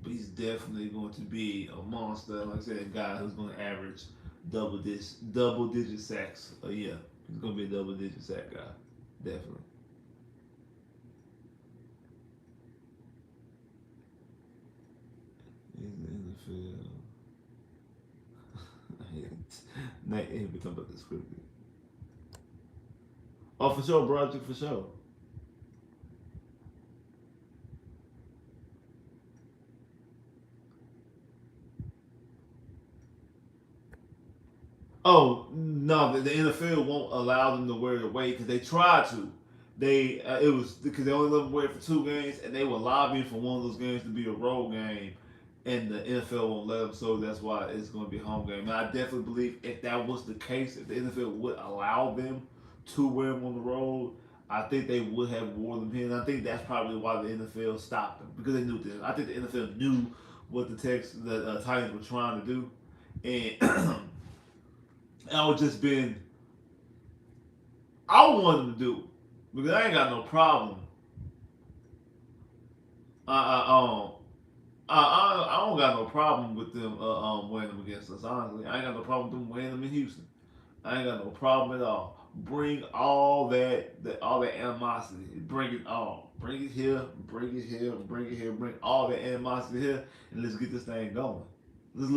Speaker 1: But he's definitely going to be a monster. Like I said, a guy who's going to average double digit sacks a year. He's going to be a double digit sack guy. Definitely. In the field. I hate talking about this quickly. Oh, for sure, Project, for sure. Oh no, the NFL won't allow them to wear it away because they tried to. It was because they only let them wear it for 2 games, and they were lobbying for one of those games to be a road game, and the NFL won't let them. So that's why it's going to be a home game. And I definitely believe if that was the case, if the NFL would allow them to wear them on the road, I think they would have worn them here. And I think that's probably why the NFL stopped them because they knew this. I think the NFL knew what the Titans were trying to do, and. I would just been. I wanted them to do because I ain't got no problem. I don't got no problem with them wearing them against us. Honestly, I ain't got no problem with them wearing them in Houston. I ain't got no problem at all. Bring all that animosity. Bring it all. Bring it here. Bring it here. Bring it here. Bring all that animosity here, and let's get this thing going. Let's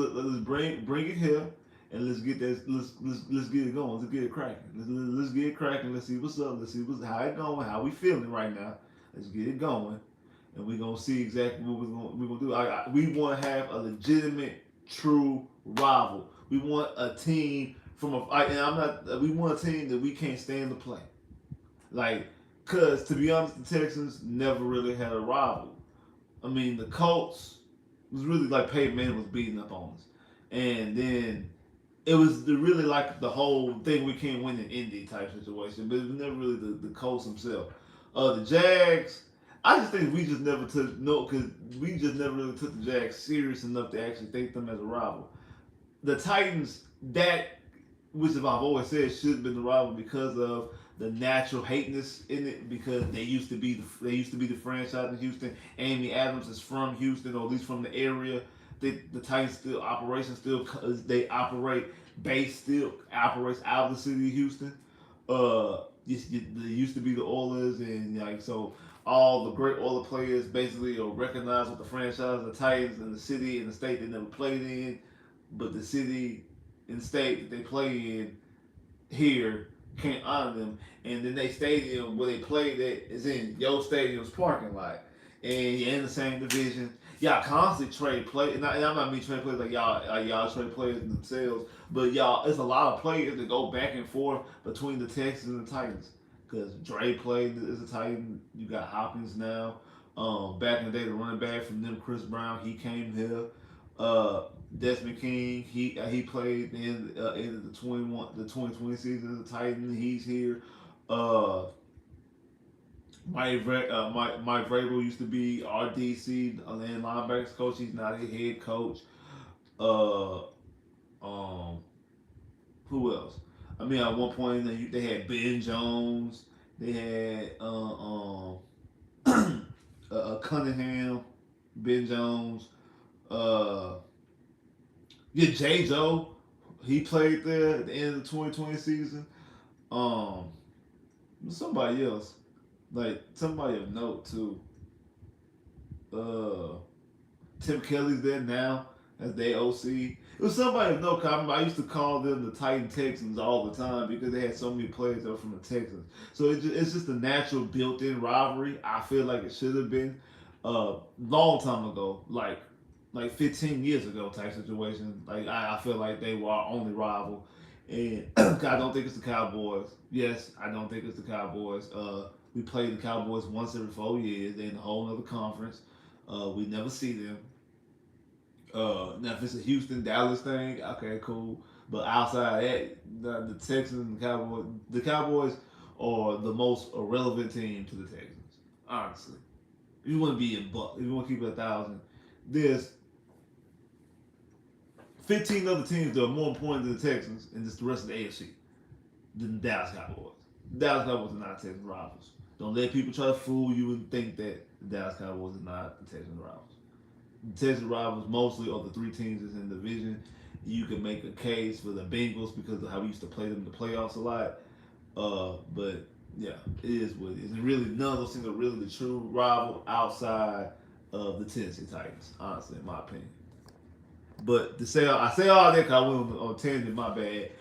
Speaker 1: bring it here. And let's get this. Let's get it going. Let's get it cracking. Let's get it cracking. Let's see what's up. Let's see how it going. How we feeling right now. Let's get it going, and we're gonna see exactly what we're gonna do. We want to have a legitimate, true rival. We want a team we want a team that we can't stand to play. Like, cause to be honest, the Texans never really had a rival. I mean, the Colts was really like Peyton Manning was beating up on us, and then it was really like the whole thing we can't win in Indy type situation, but it was never really the Colts himself. The Jags, I just think we just never took no because we just never really took the Jags serious enough to actually think them as a rival. The Titans, that which I've always said should have been the rival because of the natural hateness in it because they used to be the franchise in Houston. Amy Adams is from Houston or at least from the area. The Titans still operation still they operate base still operates out of the city of Houston. They used to be the Oilers and like so all the great Oilers players basically are recognized with the franchise, the Titans, and the city and the state they never played in, but the city and state that they play in here can't honor them, and then they stadium where they played at is in your stadium's parking lot, and you're in the same division. Y'all constantly trade play, and I'm not mean trade players like y'all trade players themselves, but y'all, it's a lot of players that go back and forth between the Texans and the Titans. Because Dre played as a Titan, you got Hopkins now. Back in the day, the running back from them, Chris Brown, he came here. Desmond King, he played in the 2020 season as a Titan. He's here. Uh, Mike Vrabel used to be our DC and linebackers coach. He's not a head coach. Uh, um, who else? I mean, at one point they had Ben Jones. They had Cunningham, Ben Jones. Uh, yeah, J. Joe. He played there at the end of the 2020 season. Um, somebody else, like somebody of note too. Uh, Tim Kelly's there now as their OC. It was somebody of note. 'Cause I used to call them the Titan Texans all the time because they had so many players that were from the Texans. So it's just a natural built-in rivalry. I feel like it should have been long time ago, like 15 years ago type situation. Like I feel like they were our only rival, and I don't think it's the Cowboys. Yes, I don't think it's the Cowboys. We play the Cowboys once every 4 years. They're in a whole other conference. We never see them. Now if it's a Houston Dallas thing, okay, cool. But outside that, the Texans and the Cowboys are the most irrelevant team to the Texans. Honestly, if you want to be in buck, if you want to keep it 1,000, there's 15 other teams that are more important than the Texans and just the rest of the AFC than the Dallas Cowboys. The Dallas Cowboys are not Texans rivals. Don't let people try to fool you and think that the Dallas Cowboys are not the Texans rivals. The Texas rivals mostly are the three teams that's in the division. You can make a case for the Bengals because of how we used to play them in the playoffs a lot. But yeah, it is what it is. And really, none of those things are really the true rival outside of the Tennessee Titans, honestly, in my opinion. But I say all that because I went on tangent. My bad.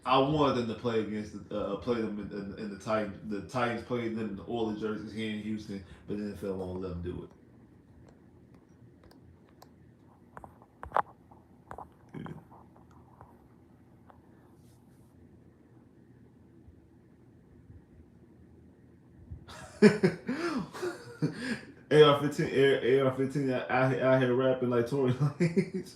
Speaker 1: I wanted them to play play them in the Titans. The Titans played them in the Oilers jerseys here in Houston, but the NFL won't let them do it. AR-15 out here rapping like Tory Lanez.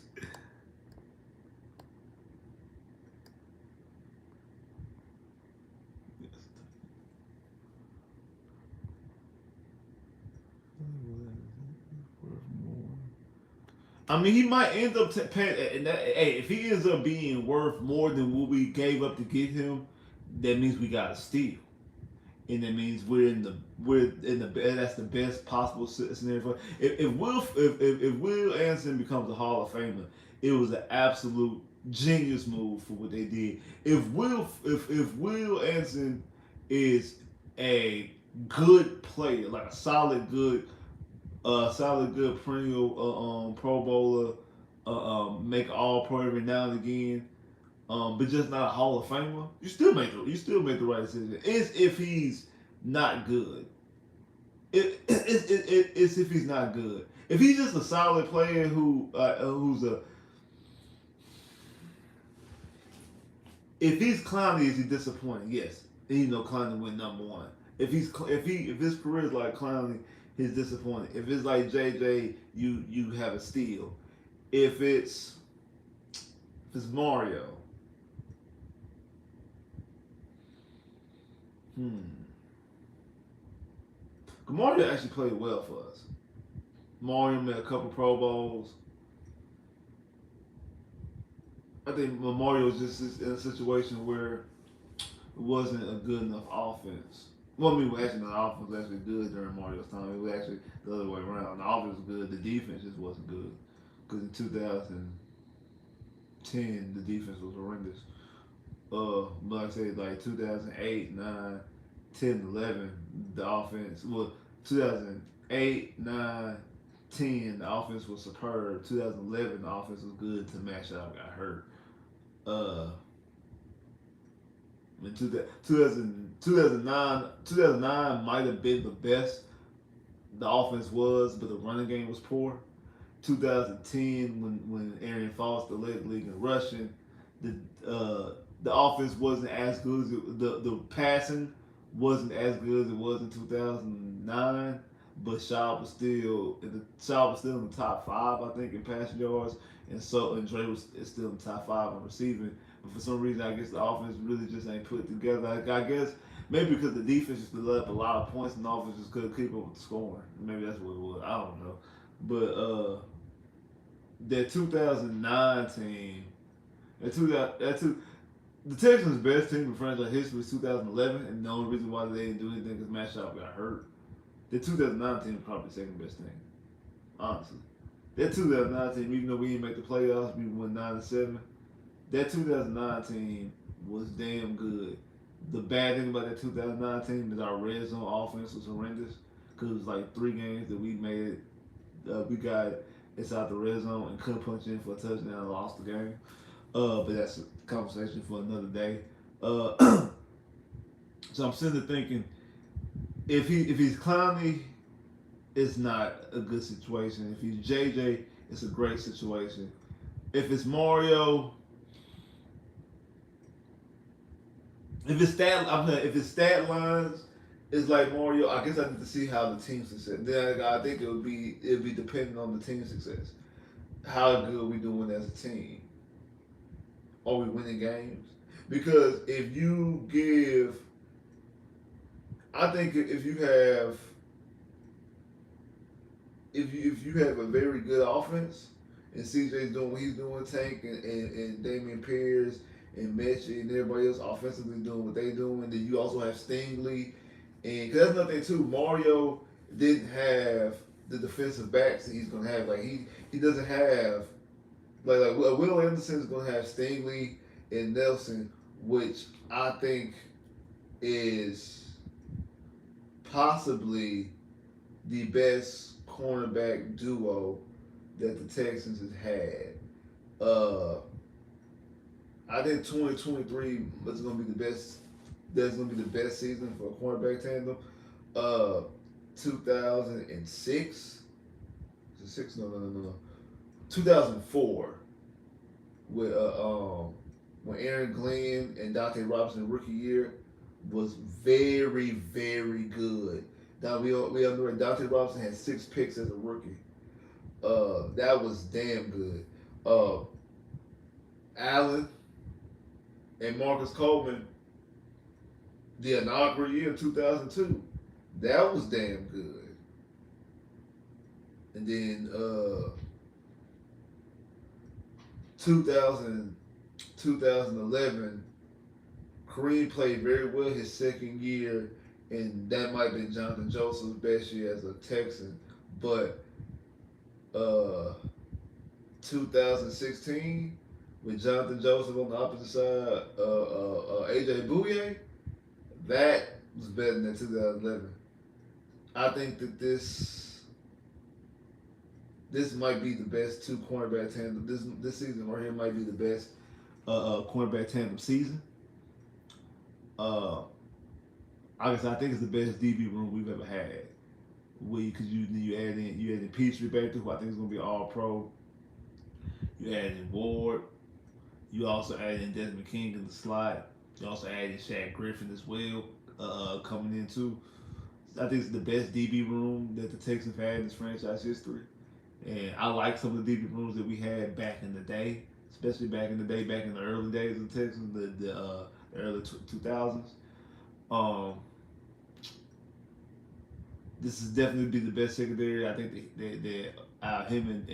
Speaker 1: I mean, he might end up paying. Hey, if he ends up being worth more than what we gave up to get him, that means we got to steal, and that means we're in the that's the best possible scenario. If Will Anderson becomes a Hall of Famer, it was an absolute genius move for what they did. If Will Anderson is a good player, like a solid good perennial Pro Bowler, make All Pro every now and again, but just not a Hall of Famer. You still make the right decision. It's if he's not good. It's if he's not good. If he's just a solid player who's a if he's Clowney, is he disappointing? Yes, and Clowney went #1. If his career is like Clowney, he's disappointing. If it's like JJ, you have a steal. If it's If it's Mario, Mario actually played well for us. Mario made a couple Pro Bowls. I think Mario was just in a situation where it wasn't a good enough offense. Well, I mean, actually, the offense was actually good during Mario's time. It was actually the other way around. The offense was good. The defense just wasn't good. Because in 2010, the defense was horrendous. Like I said, like 2008, 9, 10, 11, the offense. Well, 2008, 9, 10, the offense was superb. 2011, the offense was good to match up. Got hurt. Uh, in 2009 might have been the best the offense was, but the running game was poor. 2010, when Arian Foster led the league in rushing, the the offense wasn't as good as the passing wasn't as good as it was in 2009. But Shaw was still in the top five, I think, in passing yards, and Dre was is still in the top five in receiving. But for some reason, I guess the offense really just ain't put together. Like, I guess maybe because the defense just let up a lot of points and the offense just couldn't keep up with the scoring. Maybe that's what it was. I don't know. But that 2009 team, the Texans' best team in franchise history was 2011, and the only reason why they didn't do anything is Matt Schaub got hurt. The 2009 team is probably the second best team, honestly. That 2009 team, even though we didn't make the playoffs, we went 9-7. That 2009 team was damn good. The bad thing about that 2009 team is our red zone offense was horrendous because it was like 3 games that we made. We got inside the red zone and couldn't punch in for a touchdown and lost the game. But that's a conversation for another day. So I'm sitting there thinking, if he's Clowney, it's not a good situation. If he's JJ, it's a great situation. If it's Mario, if his stat lines is like Mario, I guess I need to see how the team success. Then I think it'd be dependent on the team success. How good are we doing as a team? Are we winning games? Because if you give, I think if you have a very good offense and CJ's doing what he's doing, Tank and Damian Pierce and Mechie and everybody else offensively doing what they doing, then you also have Stingley, and cause that's nothing too. Mario didn't have the defensive backs that he's gonna have. Like he doesn't have like Will Anderson is gonna have Stingley and Nelson, which I think is possibly the best cornerback duo that the Texans has had. I think 2023 is going to be the best. That's going to be the best season for a cornerback tandem. 2006. Is it six? No. 2004 with when Aaron Glenn and Dante Robinson rookie year was very, very good. Now we all know that Dante Robinson had 6 picks as a rookie. That was damn good. Allen and Marcus Coleman, the inaugural year of 2002, that was damn good. And then 2011, Kareem played very well his second year, and that might have been Jonathan Joseph's best year as a Texan. But 2016, with Jonathan Joseph on the opposite side, AJ Bouye, that was better than 2011. I think that this might be the best 2 cornerback tandem. This season right here might be the best cornerback tandem season. I guess I think it's the best DB room we've ever had. Because you add in Petrie back there, who I think is gonna be all pro. You add in Ward. You also add in Desmond King in the slot. You also add in Shaq Griffin as well, coming in too. I think it's the best DB room that the Texans have had in this franchise history. And I like some of the DB rooms that we had back in the day. especially back in the day, back in the early days of Texas, the early 2000s. Um, this is definitely be the best secondary. I think him and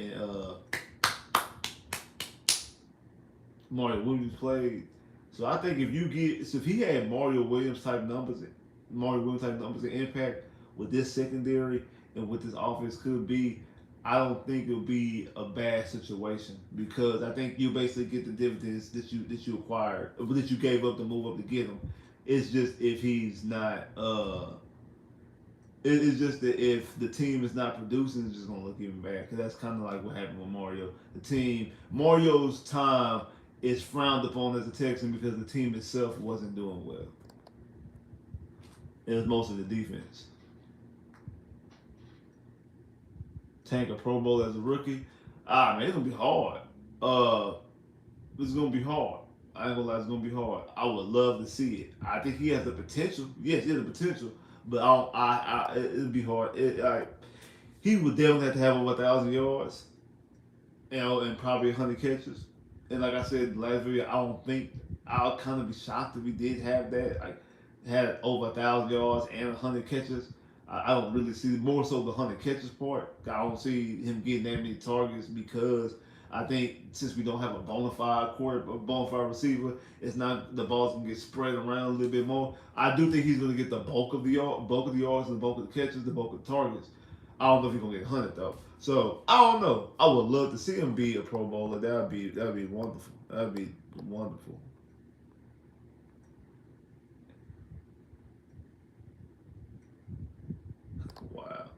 Speaker 1: Mario Williams played. So I think if he had Mario Williams type numbers and impact with this secondary and what this offense could be, I don't think it'll be a bad situation because I think you basically get the dividends that you acquired, that you gave up to move up to get him. It's just if he's not, it's just that if the team is not producing, it's just gonna look even bad. Because that's kind of like what happened with Mario. Mario's time is frowned upon as a Texan because the team itself wasn't doing well. It was mostly the defense. Tank a Pro Bowl as a rookie. Man, it's gonna be hard. Uh, it's gonna be hard. I ain't gonna lie, it's gonna be hard. I would love to see it. I think he has the potential. Yes, he has the potential, but it'd be hard. He would definitely have to have over 1,000 yards, and probably 100 catches. And like I said last video, I don't think I'll kind of be shocked if he did have that. Like had over 1,000 yards and 100 catches. I don't really see more so the 100 catches part. I don't see him getting that many targets because I think since we don't have a bona fide receiver, it's not the balls can get spread around a little bit more. I do think he's going to get the bulk of the yards, the bulk of the catches, the bulk of the targets. I don't know if he's gonna get 100 though. So I don't know. I would love to see him be a Pro Bowler. That'd be wonderful. That'd be wonderful. Wow.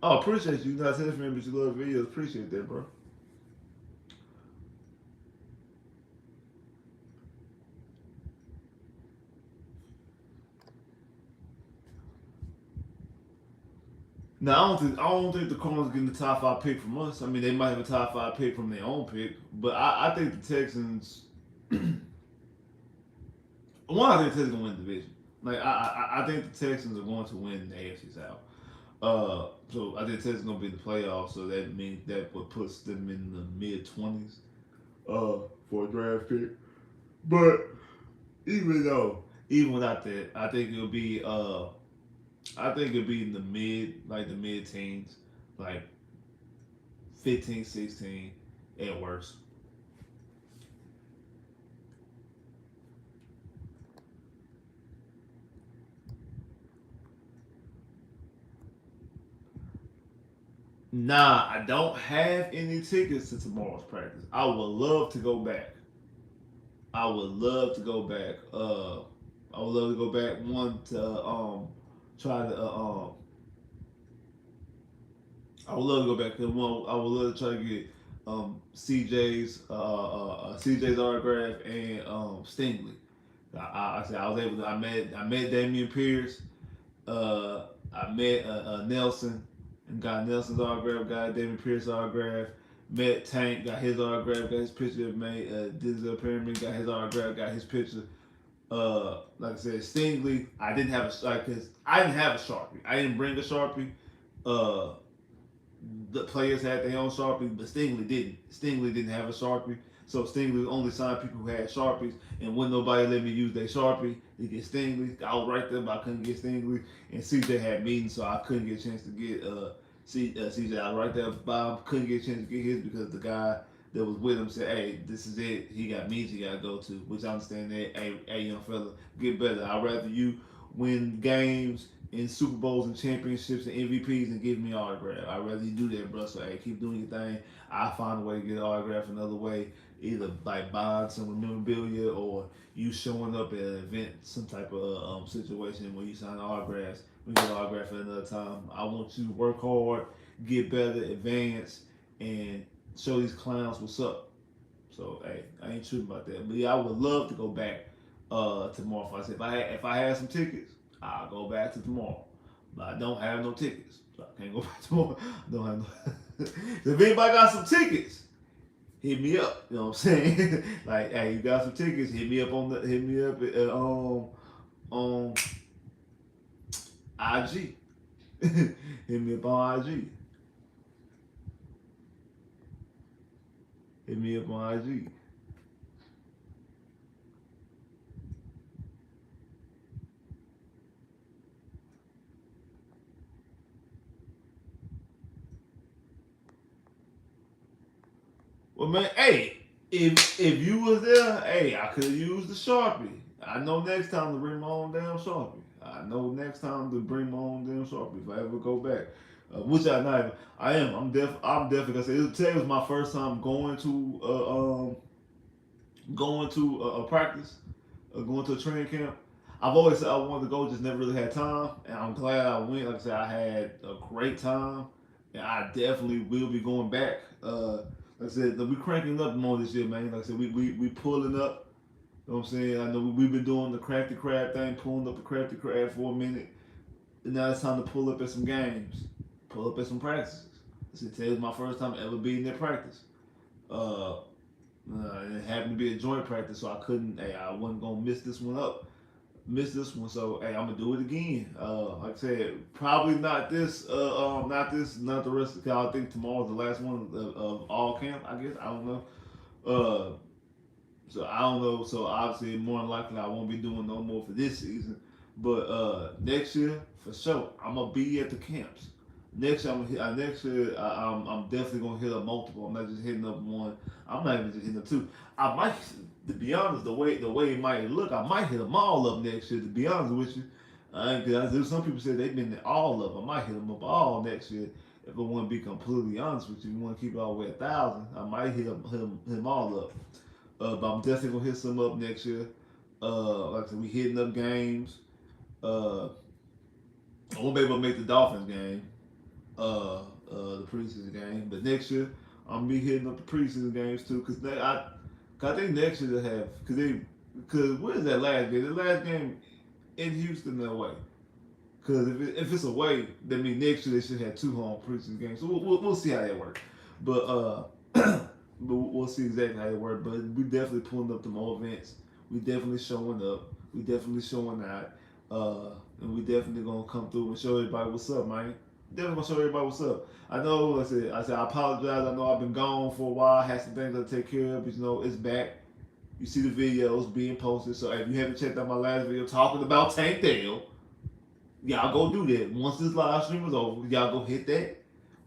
Speaker 1: Oh, appreciate you. Not saying for me, but you love videos. Appreciate that, bro. Now I don't think the Cardinals getting the top five pick from us. I mean, they might have a top five pick from their own pick, but I think the Texans. I think the Texans gonna win the division. Like I think the Texans are going to win the AFC South. So I think the Texans gonna be in the playoffs. So that means that what puts them in the mid 20s. For a draft pick. But even without that, I think it'll be in the mid teens, like 15, 16 at worst. Nah, I don't have any tickets to tomorrow's practice. I would love to go back. I would love to go back. I would love to go back. One to try to I would love to go back to one. I would love to try to get CJ's autograph and Stingley. I said I was able to. I met Damian Pierce. I met Nelson and got Nelson's autograph. Got Damian Pierce autograph. Met Tank. Got his autograph. Got his picture. Made Denzel Perryman. Got his autograph. Got his picture. Like I said, Stingley. I didn't have because I didn't have a Sharpie. I didn't bring a Sharpie. Uh, the players had their own Sharpie, but Stingley didn't. Stingley didn't have a Sharpie. So Stingley only signed people who had Sharpies, and when nobody let me use their Sharpie to get Stingley, I was right there, but I couldn't get Stingley. And CJ had meetings, so I couldn't get a chance to get CJ. I was right there, Bob couldn't get a chance to get his because the guy that was with him said, "Hey, this is it. He got meetings he got to go to," which I understand that. Hey, young fella, get better. I'd rather you win games in Super Bowls and championships and MVPs and give me an autograph. I'd rather you do that, bro. So hey, keep doing your thing. I'll find a way to get an autograph another way, either like buying some memorabilia or you showing up at an event, some type of situation where you sign autographs. We get an autograph at another time. I want you to work hard, get better, advance, and show these clowns what's up. So hey, I ain't tripping about that. But yeah, I would love to go back tomorrow. If I had some tickets, I'll go back to tomorrow. But I don't have no tickets. So I can't go back tomorrow. Don't have no if anybody got some tickets, hit me up. You know what I'm saying? Like, hey, you got some tickets, hit me up on IG. Hit me up on IG. Hit me up on IG. Well, man, hey, if you was there, hey, I could have used the Sharpie. I know next time to bring my own damn Sharpie. I know next time to bring my own damn Sharpie if I ever go back. Which I not even. I am. I'm definitely gonna say. Today was my first time going to a practice, going to a training camp. I've always said I wanted to go, just never really had time, and I'm glad I went. Like I said, I had a great time, and I definitely will be going back. Like I said, we cranking up more this year, man. Like I said, we pulling up. You know what I'm saying? I know we've been doing the crafty crab thing, pulling up the crafty crab for a minute, and now it's time to pull up at some games, pull up at some practices. Today was my first time ever being at practice. Uh, it happened to be a joint practice, so I couldn't. Hey, I wasn't gonna miss this one. So hey, I'm gonna do it again. Like I said, probably not this. Not the rest of the. I think tomorrow's the last one of all camp. I guess I don't know. Uh, so I don't know. So obviously, more than likely, I won't be doing no more for this season. But next year, for sure, I'm gonna be at the camps. Next year, I'm definitely gonna hit up multiple. I'm not just hitting up one. I'm not even just hitting up two. I might, to be honest, the way it might look, I might hit them all up next year. To be honest with you, because some people say they've been at all of them. I might hit them up all next year. If I want to be completely honest with you, want to keep it all the way 1,000, I might hit them all up. But I'm definitely gonna hit some up next year. Like I said, we hitting up games. I won't be able to make the Dolphins game, the preseason game, but next year I'm gonna be hitting up the preseason games too. Cause I think next year they have, cause what is that last game? The last game in Houston, no way. Cause if it's away, that means next year they should have two home preseason games. So we'll see how that works. But but we'll see exactly how it works. But we definitely pulling up the more events. We definitely showing up. We definitely showing out. And we definitely gonna come through and show everybody what's up, man. Definitely gonna show everybody what's up. I know, I said, I apologize. I know I've been gone for a while. I had some things to take care of, but you know, it's back. You see the videos being posted. So if you haven't checked out my last video talking about Tank Dell, y'all go do that. Once this live stream is over, y'all go hit that.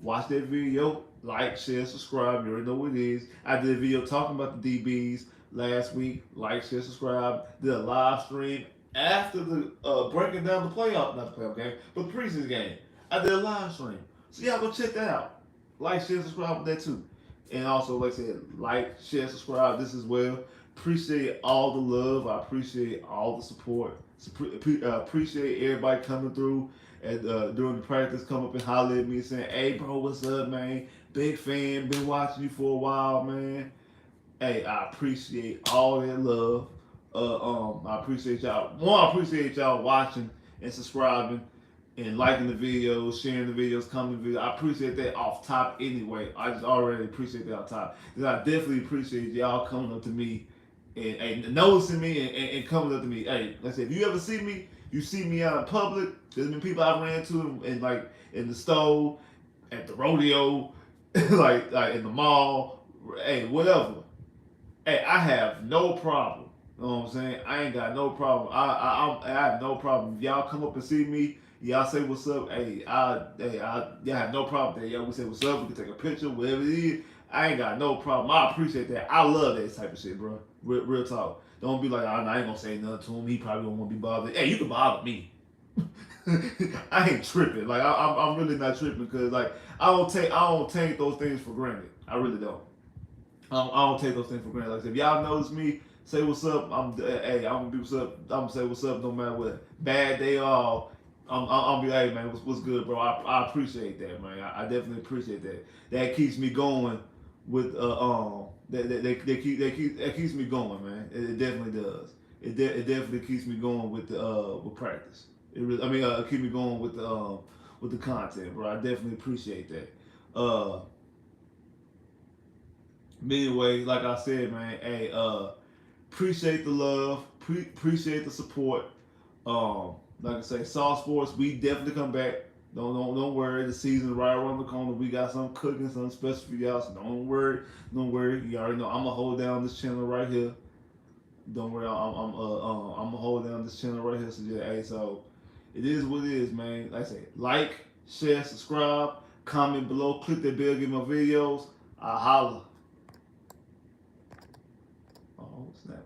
Speaker 1: Watch that video. Like, share, subscribe. You already know what it is. I did a video talking about the DBs last week. Like, share, subscribe. Did a live stream after the breaking down the playoff, not the playoff game, but the preseason game. I did a live stream. So y'all go check that out. Like, share, subscribe with that too. And also, like I said, like, share, subscribe this as well. Appreciate all the love. I appreciate all the support. Appreciate everybody coming through and during the practice, come up and holler at me saying, "Hey, bro, what's up, man? Big fan. Been watching you for a while, man." Hey, I appreciate all that love. I appreciate y'all. One, I appreciate y'all watching and subscribing and liking the videos, sharing the videos, commenting the videos. I appreciate that off top anyway. I just already appreciate that off top. Because I definitely appreciate y'all coming up to me and noticing me and coming up to me. Hey, like I said, if you ever see me, you see me out in public, there's been people I ran to in like in the store, at the rodeo, like in the mall, hey, whatever. Hey, I have no problem. You know what I'm saying? I ain't got no problem. I have no problem. If y'all come up and see me, y'all say what's up. Y'all have no problem there. Y'all we say what's up. We can take a picture, whatever it is. I ain't got no problem. I appreciate that. I love that type of shit, bro. Real talk. Don't be like, oh, I ain't gonna say nothing to him. He probably don't want to be bothered. Hey, you can bother me. I ain't tripping. Like I'm really not tripping because like I don't take those things for granted. I really don't. I don't take those things for granted. Like if y'all notice me, say what's up. I'm gonna be what's up. I'm gonna say what's up no matter what bad day or I'm be hey man, what's good, bro? I appreciate that, man. I definitely appreciate that. That keeps me going with that keeps me going, man. It definitely does. It definitely keeps me going with practice. It really, I mean, keep me going with the content, bro. I definitely appreciate that. But anyway, like I said, man, hey, appreciate the love, appreciate the support. Like I say, Saw Sports, we definitely come back. Don't worry. The season's right around the corner. We got something cooking, something special for y'all. So don't worry. You already know I'm gonna hold down this channel right here. Don't worry. I'm gonna hold down this channel right here. So yeah, hey, so it is what it is, man. Like I say, like, share, subscribe, comment below, click that bell, get my videos. I holla. Oh snap.